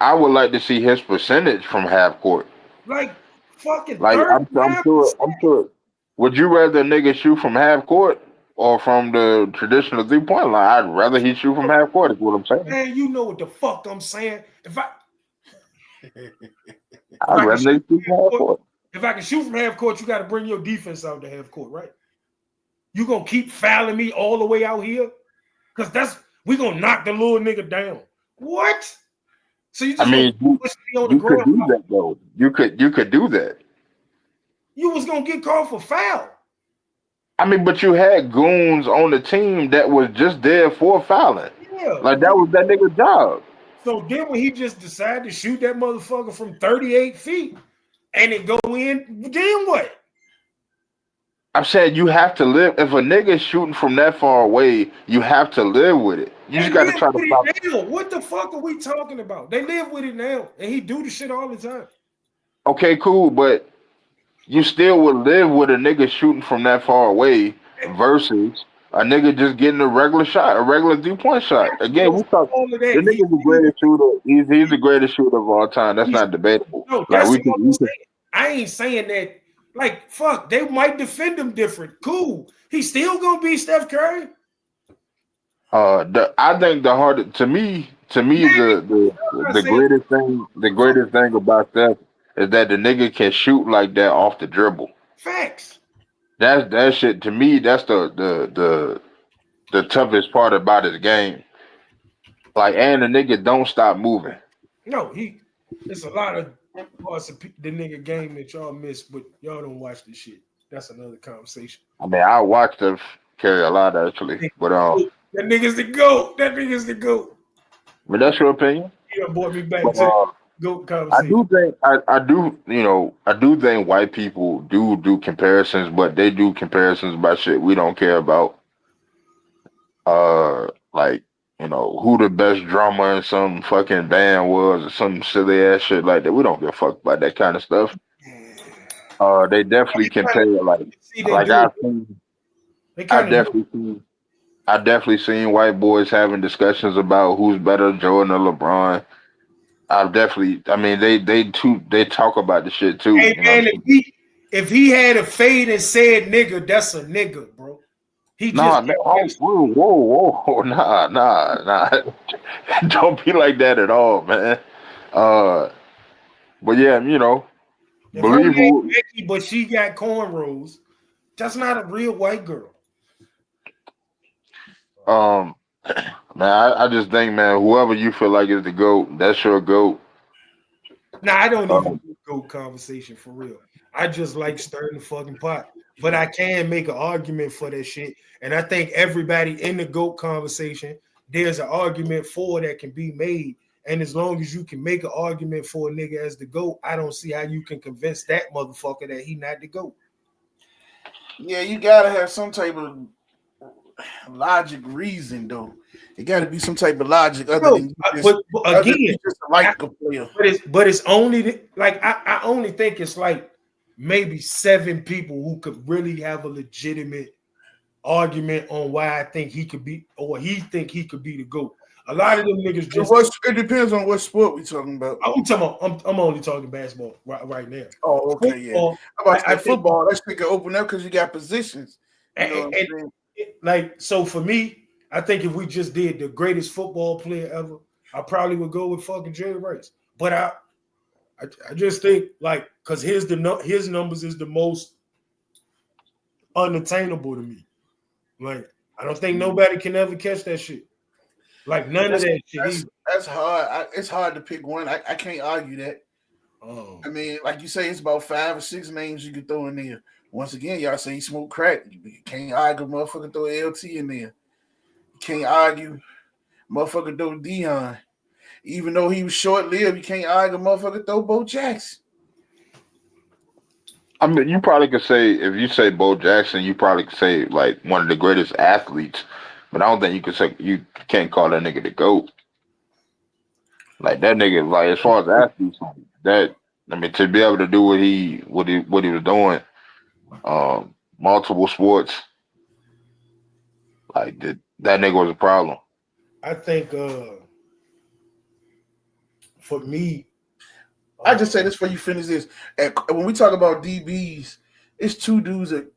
I would like to see his percentage from half court. Like fucking. Like I'm sure. Would you rather a nigga shoot from half court or from the traditional 3-point line? I'd rather he shoot from half court. Is what I'm saying. Man, you know what the fuck I'm saying. I'd rather shoot from half court. If I can shoot from half court, you got to bring your defense out to half court, right? You gonna keep fouling me all the way out here? Because we gonna knock the little nigga down. What? So you just you could do that though. You could do that. You was gonna get called for foul. I mean, but you had goons on the team that was just there for fouling. Yeah. Like that was that nigga's job. So then when he just decided to shoot that motherfucker from 38 feet and it go in, then what? I'm saying you have to live. If a nigga's shooting from that far away, you have to live with it. You just got to try to stop it. What the fuck are we talking about? They live with it now, and he do the shit all the time. Okay, cool, but you still would live with a nigga shooting from that far away versus a nigga just getting a regular shot, a regular 3-point shot. Again, we talk. The nigga's the greatest shooter. He's the greatest shooter of all time. That's not debatable. No, that's what I'm saying. I ain't saying that. Like, fuck, they might defend him different. Cool. He's still gonna be Steph Curry. I think the greatest thing about Steph is that the nigga can shoot like that off the dribble. Facts. That shit to me. That's the toughest part about his game. Like, and the nigga don't stop moving. No, it's a lot of parts of the nigga game that y'all miss, but y'all don't watch this shit. That's another conversation. I mean, I watched Steph carry a lot actually, but that nigga's the GOAT. That nigga's the GOAT. But that's your opinion. He done brought me back. GOAT I conversation. do think I do I do think white people do comparisons, but they do comparisons about shit we don't care about. Like who the best drummer in some fucking band was or some silly ass shit like that. We don't give a fuck about that kind of stuff. They definitely compare See, they like do. They I kind of do. definitely seen I definitely seen white boys having discussions about who's better, Jordan or LeBron. I mean, they talk about the shit too. Hey You know man, what I'm saying? if he had a fade and said nigga, that's a nigga, bro. He Nah, just no, oh, whoa, nah. Don't be like that at all, man. Uh, but yeah, if her name believe Becky, but she got cornrows, that's not a real white girl. um, man, I just think, man, whoever you feel like is the GOAT, that's your GOAT. Nah, I don't even Um, do GOAT conversation for real. I just like stirring the fucking pot. But I can make an argument for that shit. And I think everybody in the GOAT conversation, there's an argument for that can be made. And as long as you can make an argument for a nigga as the GOAT, I don't see how you can convince that motherfucker that he not the GOAT. Yeah, you gotta have some type of logic reason though. It gotta be some type of logic other No, than but again, just like a player. but it's only like I only think it's like maybe 7 people who could really have a legitimate argument on why I think he could be or he think he could be the GOAT. A lot of them niggas just It depends on what sport we talking about. I'm only talking basketball right now. Oh, okay, yeah. Football, I think football, that shit can open up because you got positions. You know what I'm saying? like so for me, I think if we just did the greatest football player ever, I probably would go with fucking Jerry Rice. But I just think like because his numbers is the most unattainable to me. Like I don't think nobody can ever catch that shit. Like none of that shit. That's hard. It's hard to pick one. I can't argue that. I mean, like you say, it's about 5 or 6 names you can throw in there. Once again, y'all say he smoked crack. You can't argue motherfucker throw LT in there. You can't argue motherfucker throw Dion. Even though he was short-lived, you can't argue motherfucker throw Bo Jackson. I mean, you probably could say if you say Bo Jackson, you probably could say like one of the greatest athletes, but I don't think you could say you can't call that nigga the GOAT. Like that nigga, like as far as athletes, that I mean to be able to do what he was doing, multiple sports, like that nigga was a problem. I think for me, I just say this before you finish this. And when we talk about DBs, it's 2 dudes that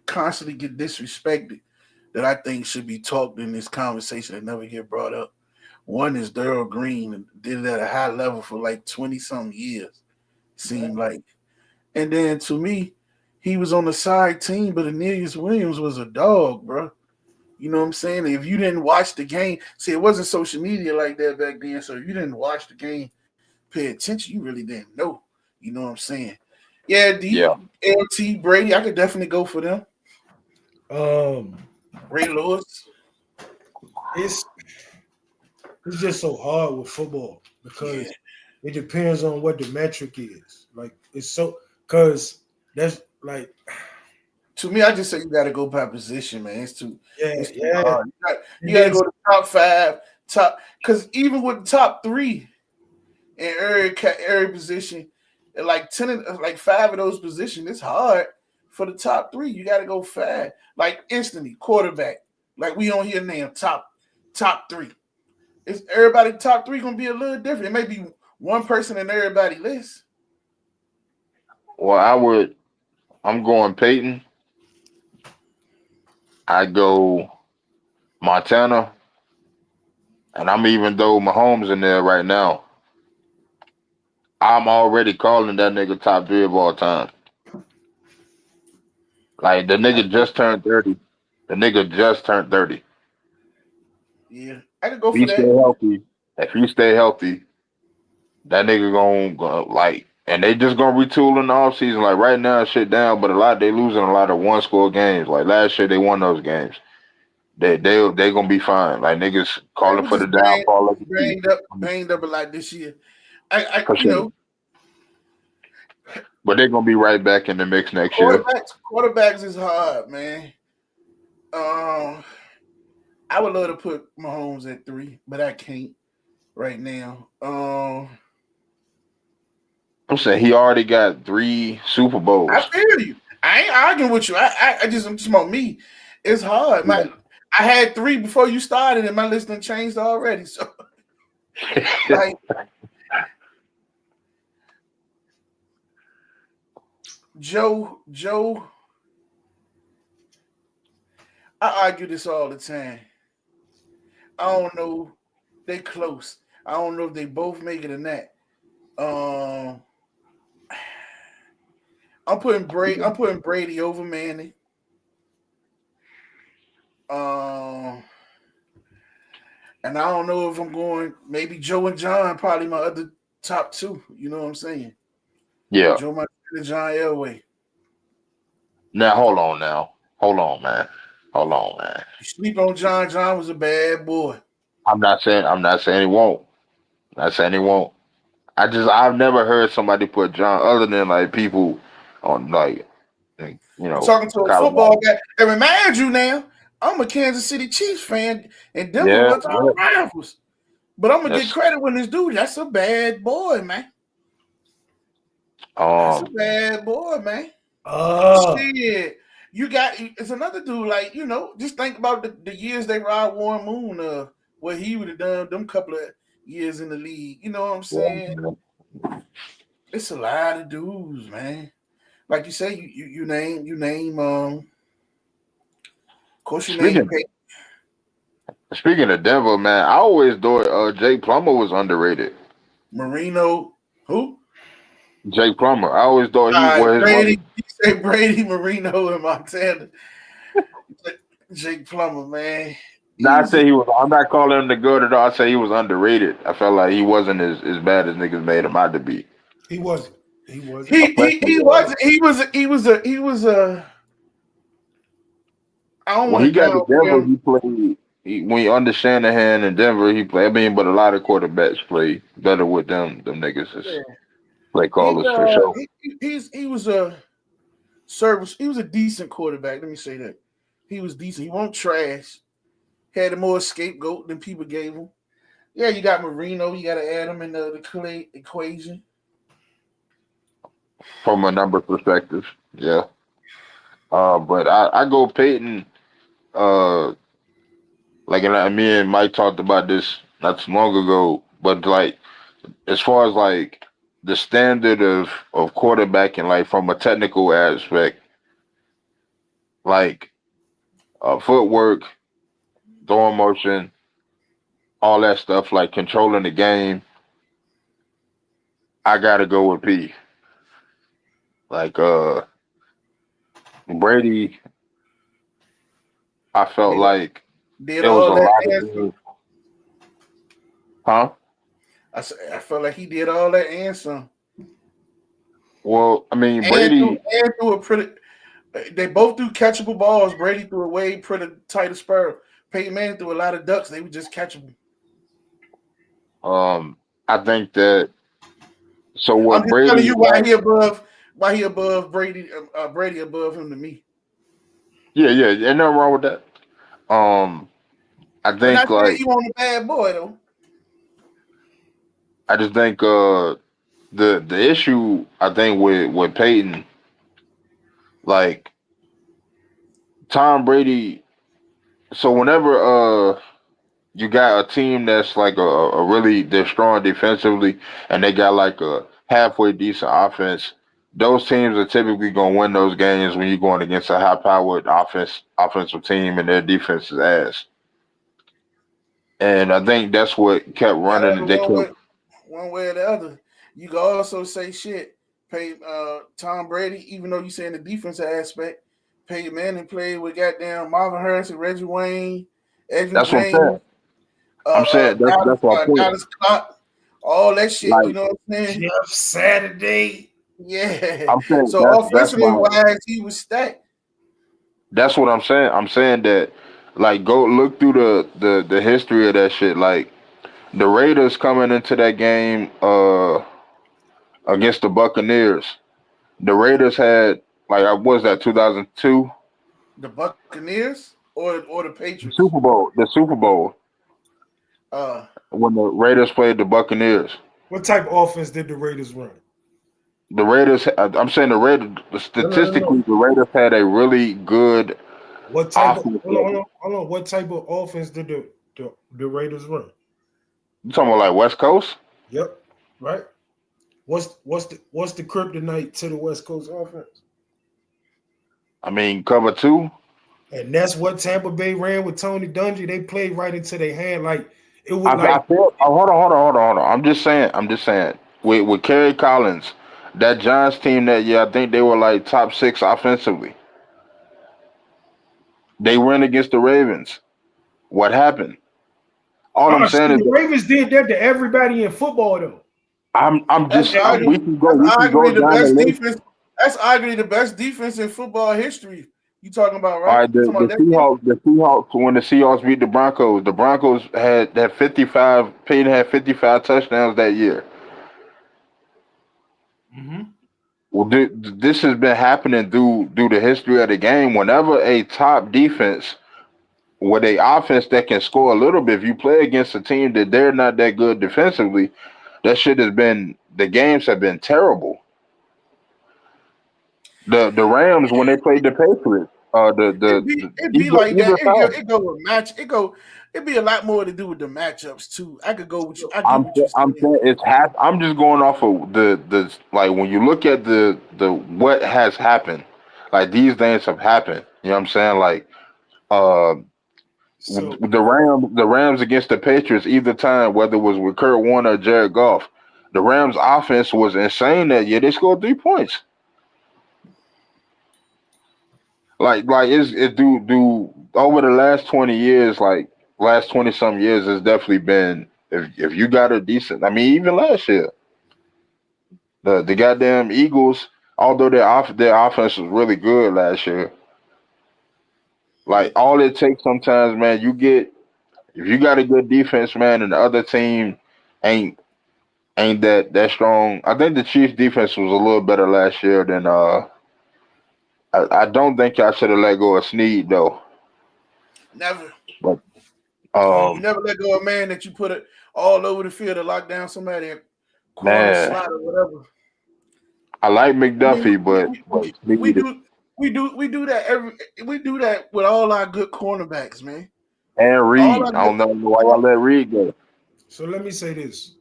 constantly get disrespected that I think should be talked in this conversation that never get brought up. One is Daryl Green, and did it at a high level for like 20-some years, seemed like. And then to me, he was on the side team, but Ananias Williams was a dog, bro. You know what I'm saying? If you didn't watch the game, see, it wasn't social media like that back then, so if you didn't watch the game, pay attention, you really didn't know. You know what I'm saying? Yeah, LT, Brady, I could definitely go for them. Ray Lewis. It's just so hard with football because it depends on what the metric is. Like it's so because that's like to me, I just say you got to go by position, man. It's too hard. You got to go to top 5, because even with the top 3 in every position, like 5 of those positions, it's hard for the top 3. You got to go 5, like instantly quarterback. Like we don't hear name top 3. Is everybody top 3 gonna be a little different? It may be one person in everybody's list. Well, I'm going Peyton. I go Montana, and I'm even though Mahomes in there right now, I'm already calling that nigga top 3 of all time. Like the nigga just turned 30. Yeah, I could go for that. If you stay healthy, that nigga gonna like, and they just gonna retool in the offseason. Like right now, shit down, but they losing a lot of 1-score games. Like last year, they won those games. They gonna be fine. Like niggas calling for the downfall of the banged up a lot this year. For you sure. know, But they're gonna be right back in the mix next year. quarterbacks is hard, man. I would love to put Mahomes at 3, but I can't right now. I'm saying he already got 3 Super Bowls. I feel you. I ain't arguing with you. I'm just about me. It's hard. I had 3 before you started, and my list done changed already. So, like, Joe. I argue this all the time. I don't know. They close. I don't know if they both make it or not. I'm putting Brady over Manning. And I don't know if I'm going maybe Joe and John, probably my other top 2. You know what I'm saying? Yeah. Joe Montana and John Elway. Now hold on, man. You sleep on John. John was a bad boy. I'm not saying he won't. I've never heard somebody put John other than like people on like you know, Talking to a Colorado. football guy. And remind you now, I'm a Kansas City Chiefs fan, and Denver was our rivals. But I'm gonna get credit when this dude. That's a bad boy, man. That's a bad boy, man. Shit. You got it's another dude, like, you know, just think about the years they ride Warren Moon, what he would have done them couple of years in the league. You know what I'm saying? Yeah. It's a lot of dudes, man. Like you say, you name of course you name Speaking of Denver, man, I always thought Jake Plummer was underrated. Marino, who? Jake Plummer. I always thought he was Brady. You say Brady, Marino, and Montana. Jake Plummer, man. I'm not calling him the good at all. I say he was underrated. I felt like he wasn't as bad as niggas made him out to be. He wasn't. He wasn't. He was a. I don't when he got to Denver, him. he played. When you under Shanahan in Denver, he played. I mean, but a lot of quarterbacks play better with them niggas. Play callers for sure. He was a service. He was a decent quarterback. Let me say that. He was decent. He wasn't trash. Had a more scapegoat than people gave him. Yeah, you got Marino. You got to add him in the Clay equation. From a number perspective, yeah. But I go Peyton. Like, and me and Mike talked about this not too long ago. But like, as far as like the standard of quarterbacking, like from a technical aspect, like footwork, throwing motion, all that stuff, like controlling the game, I gotta go with P. Like Brady, I felt like did it was all a lot that of things. Huh? I felt like he did all that and some. Well, I mean, Brady threw a pretty. They both threw catchable balls. Brady threw a way pretty tighter spur. Peyton Manning threw a lot of ducks. They were just catchable. I think that. So what? I'm just Brady? telling you why he above Brady. Brady above him to me. Yeah, ain't nothing wrong with that. I think like he wasn't a bad boy though. I just think the issue I think with Peyton, like Tom Brady. So whenever you got a team that's like a really they're strong defensively and they got like a halfway decent offense, those teams are typically gonna win those games when you're going against a high powered offensive team and their defense is ass. And I think that's what kept running. One way or the other. You can also say shit. Tom Brady, even though you say in the defensive aspect, Peyton Manning played with goddamn Marvin Harrison, Reggie Wayne, Edwin James. I'm saying that's what I'm saying. Scott, all that shit. Like, you know what I'm saying? Jeff Saturday. Yeah. I'm saying so offensively wise, he was stacked. That's what I'm saying. I'm saying that, like, go look through the history of that shit. Like, the Raiders coming into that game against the Buccaneers. The Raiders had like what was that 2002 The Buccaneers or the Patriots? Super Bowl, the Super Bowl when the Raiders played the Buccaneers. What type of offense did the Raiders run? The Raiders, I'm saying the Raiders. Statistically, the Raiders had a really good What type offense. of hold on. What type of offense did the Raiders run? You talking about like West Coast? Yep. Right. What's the kryptonite to the West Coast offense? I mean, cover two. And that's what Tampa Bay ran with Tony Dungy. They played right into their hand. Like it was I feel, hold on. I'm just saying. With Kerry Collins, that Giants team that year, I think they were like top 6 offensively. They ran against the Ravens. What happened? All I'm saying is the Ravens did that to everybody in football, though. We can go down the list. That's arguably the best defense in football history. You talking about, right? All right, the Seahawks, when the Seahawks beat the Broncos had 55. Peyton had 55 touchdowns that year. Mm-hmm. Well, this has been happening through the history of the game. Whenever a top defense with a offense that can score a little bit, if you play against a team that they're not that good defensively, the games have been terrible. The Rams, when they played the Patriots, it'd be like that. It go with match. It'd be a lot more to do with the matchups too. I could go with you. I'm saying it's half. I'm just going off of the like when you look at the what has happened, like these things have happened. You know what I'm saying? Like the Rams against the Patriots, either time, whether it was with Kurt Warner or Jared Goff, the Rams offense was insane that year. They scored 3 points. Like it's do over the last 20 years, like last 20 some years, it's definitely been if you got a decent. I mean, even last year, the goddamn Eagles, although their offense was really good last year. Like all it takes sometimes, man, if you got a good defense, man, and the other team ain't that strong. I think the Chiefs defense was a little better last year than I don't think y'all should have let go of Snead though. Never. But you never let go of a man that you put it all over the field to lock down somebody at corner, slot, or whatever. I like McDuffie, we do that with all our good cornerbacks, man. And Reed. I don't know why y'all let Reed go. So let me say this.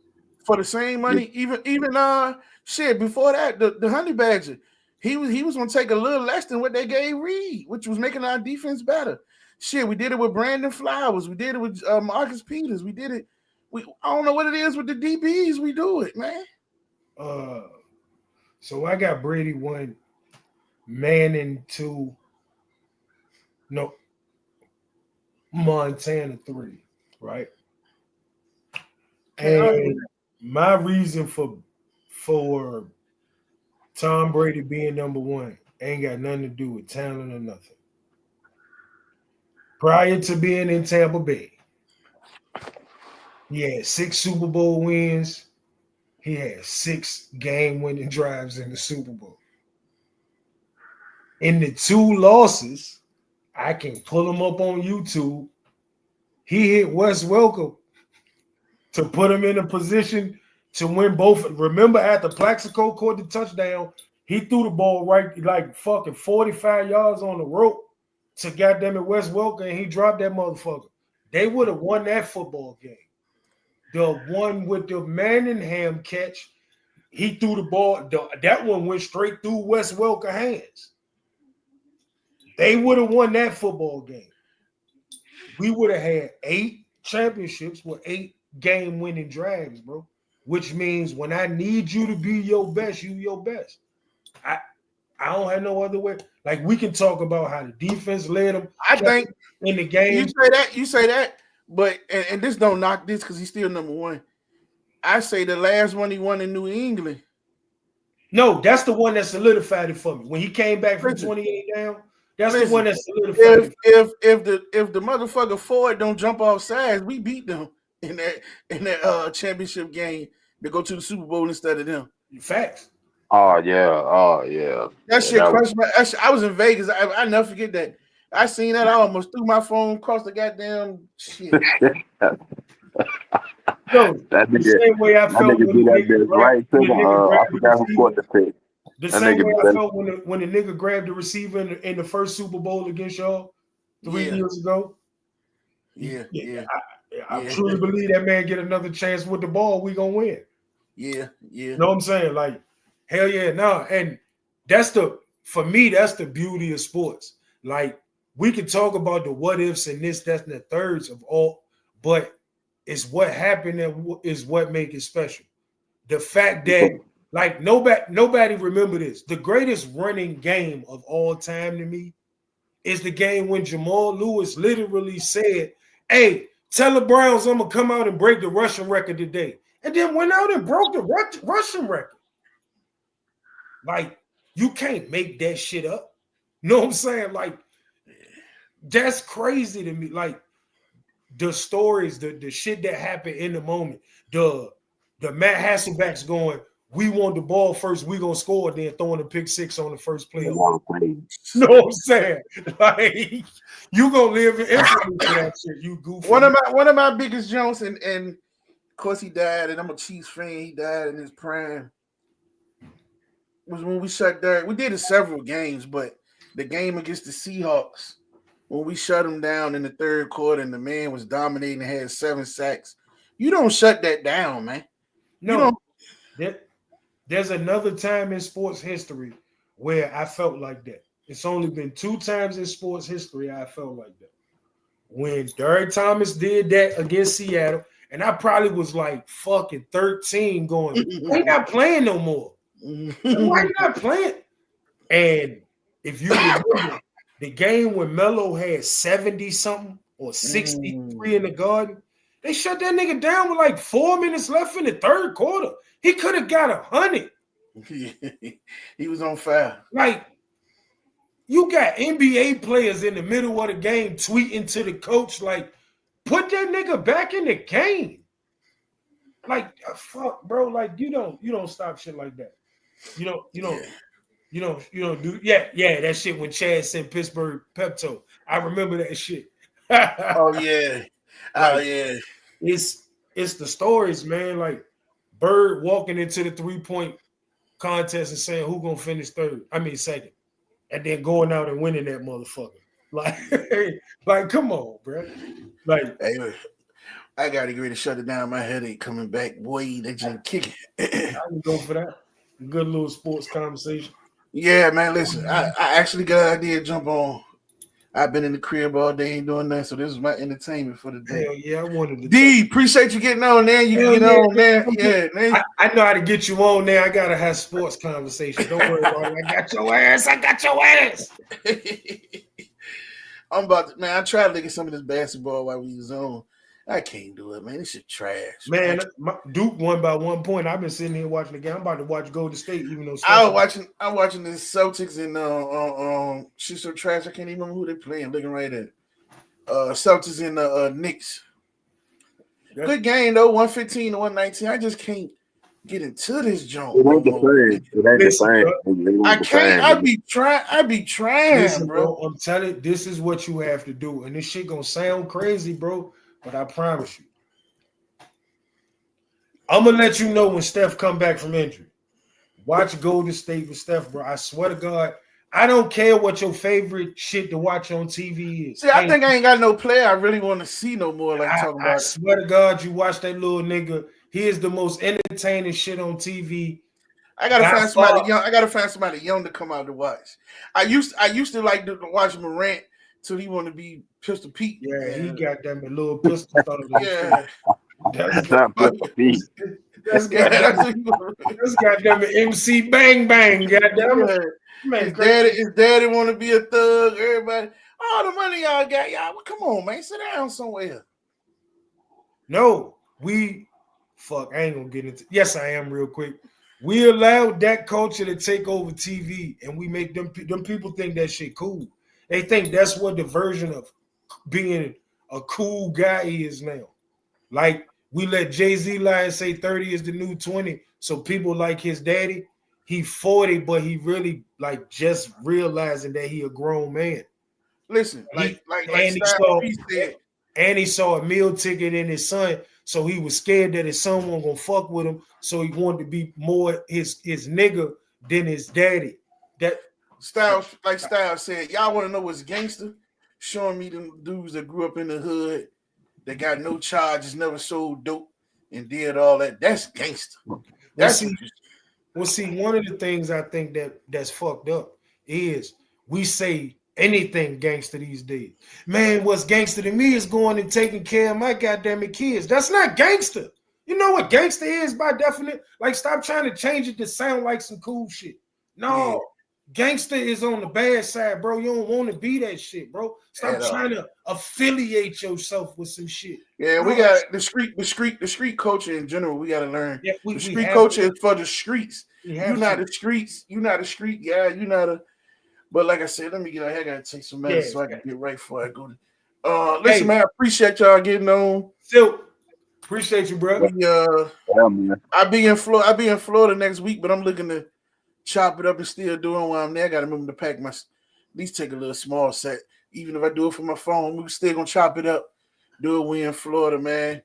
For the same money, even before that, the Honey Badger, he was gonna take a little less than what they gave Reed, which was making our defense better. Shit, we did it with Brandon Flowers, we did it with Marcus Peters, we did it. I don't know what it is with the DBs, we do it, man. So I got Brady 1, Manning 2, Montana 3, right? And my reason for Tom Brady being number 1 ain't got nothing to do with talent or nothing. Prior to being in Tampa Bay, he had 6 Super Bowl wins. He had 6 game-winning drives in the Super Bowl. In the 2 losses, I can pull them up on YouTube. He hit Wes Welker to put him in a position to win both. Remember, after Plaxico caught the touchdown, he threw the ball right like fucking 45 yards on the rope to goddamn it Wes Welker, and he dropped that motherfucker. They would have won that football game. The one with the Manningham catch, he threw the ball. That one went straight through Wes Welker's hands. They would have won that football game. We would have had 8 championships with 8 game-winning drives, bro. Which means when I need you to be your best, you your best. I don't have no other way. Like, we can talk about how the defense led them. I think in the game. You say that, but and this don't knock this because he's still number 1. I say the last one he won in New England. No, that's the one that solidified it for me. When he came back from 28 down, that's the one that solidified it. If the motherfucker Ford don't jump off sides, we beat them in that championship game to go to the Super Bowl instead of them. Facts. Oh yeah. That shit that was- crushed my. I was in Vegas. I never forget that. I seen that. I almost threw my phone across the goddamn shit. No, that the nigga, same way I that felt nigga when did the that nigga bitch right to when the nigga I grabbed the forgot who scored receiver. the pick. The That same nigga way I said- felt when the nigga grabbed the receiver in the first Super Bowl against y'all 3 Yeah. years ago. Yeah. I Yeah. truly believe that man get another chance with the ball, we gonna win. Yeah. You know what I'm saying? Like, hell yeah, nah. And for me, that's the beauty of sports. Like, we can talk about the what ifs and this, that's, and the thirds of all, but it's what happened that is what make it special. The fact that, like, nobody remember this. The greatest running game of all time to me is the game when Jamal Lewis literally said, "Hey, tell the Browns I'm gonna come out and break the rushing record today," and then went out and broke the rushing record. Like, you can't make that shit up. Know what I'm saying? Like, that's crazy to me. Like, the stories, the shit that happened in the moment, the Matt Hasselbeck's going, "We want the ball first, we gonna score," then throwing a pick six on the first play. Know what I'm saying? Like, you gonna live in infamy for that shit, you goofy. One of my biggest jokes, and of course he died, and I'm a Chiefs fan. He died in his prime. Was when we shut down. We did it several games, but the game against the Seahawks, when we shut him down in the third quarter, and the man was dominating and had 7 sacks. You don't shut that down, man. No, there's another time in sports history where I felt like that. It's only been 2 times in sports history I felt like that. When Derek Thomas did that against Seattle, and I probably was like fucking 13 going, "We're not playing no more. Why you not playing?" And if you remember the game when Melo had 70 something or 63 in the Garden, they shut that nigga down with like 4 minutes left in the third quarter. He could have got 100. He was on fire. Like, you got NBA players in the middle of the game tweeting to the coach, like, "Put that nigga back in the game." Like, fuck, bro. Like, you don't stop shit like that. You don't do that shit when Chad sent Pittsburgh Pepto. I remember that shit. Oh yeah. Yeah. It's the stories, man. Like Bird walking into the 3-point contest and saying who gonna finish second, and then going out and winning that motherfucker. Like come on, bro. Like, hey, I gotta get ready to shut it down. My headache coming back. Boy, they just kick it. I can go for that. Good little sports conversation. Yeah, man. Listen, I actually got an idea to jump on. I've been in the crib all day, ain't doing nothing, so this is my entertainment for the day. Hell yeah, I wanted to. D, appreciate you getting on there. You can get on there. Yeah, man. I know how to get you on there. I gotta have sports conversation. Don't worry about it. I got your ass. I'm about to, man. I tried to look at some of this basketball while we was on. I can't do it, man. This shit trash. Man, Duke won by 1 point. I've been sitting here watching the game. I'm about to watch Golden State, even though I'm watching the Celtics and she's so trash. I can't even remember who they playing. Looking right at Celtics and Knicks. Yeah. Good game though, 115 to 119. I just can't get into this joint. It ain't the same. It ain't the same. I can't. I be trying, Listen, bro. I'm telling you, this is what you have to do. And this shit gonna sound crazy, bro, but I promise you. I'm gonna let you know when Steph come back from injury. Watch Golden State with Steph, bro. I swear to God, I don't care what your favorite shit to watch on TV is. See, I think I ain't got no player I really want to see no more. Like talking I about. swear to God, you watch that little nigga. He is the most entertaining shit on TV. I gotta find somebody young. I gotta find somebody young to come out to watch. I used to like to watch Morant till he wanted to be Pistol Pete. Yeah, he got them a little pistol. Yeah. That's Not Pistol Pete. got them MC Bang Bang. Goddamn it. Man, His daddy want to be a thug. Everybody, all the money y'all got, y'all. Well, come on, man, sit down somewhere. No, I ain't gonna get into. Yes, I am real quick. We allowed that culture to take over TV, and we make them people think that shit cool. They think that's what the version of being a cool guy is now. Like we let Jay-Z lie and say 30 is the new 20. So people like his daddy, he 40, but he really like just realizing that he a grown man. Listen, He, like and, he Styles saw, P said, and he saw a meal ticket in his son, so he was scared that his son wasn't gonna fuck with him. So he wanted to be more his nigga than his daddy. That Styles said, y'all want to know what's gangster? Showing me them dudes that grew up in the hood, that got no charges, never sold dope, and did all that. That's gangster. That's Well, see, one of the things I think that's fucked up is we say anything gangster these days. Man, what's gangster to me is going and taking care of my goddamn kids. That's not gangster. You know what gangster is by definition? Like, stop trying to change it to sound like some cool shit. No, gangster is on the bad side, bro. You don't want to be that shit, bro. Stop trying to affiliate yourself with some shit. Yeah, we got the street culture in general. We got to learn. Yeah, the street culture is for the streets. You're not the streets. You're not a street guy. You're not a. But like I said, let me get out here. I gotta take some medicine so I can get right before I go. Listen, man, I appreciate y'all getting on. Still, appreciate you, bro. I'll be in Florida next week, but I'm looking to chop it up and still doing while I'm there. I gotta remember to pack at least take a little small set. Even if I do it from my phone, we're still gonna chop it up. Do it. We in Florida, man.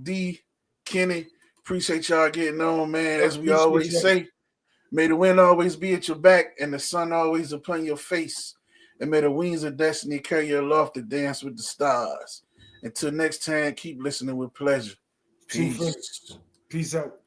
D, Kenny, appreciate y'all getting on, man. As we always say, may the wind always be at your back and the sun always upon your face. And may the wings of destiny carry you aloft to dance with the stars. Until next time, keep listening with pleasure. Peace. Peace out.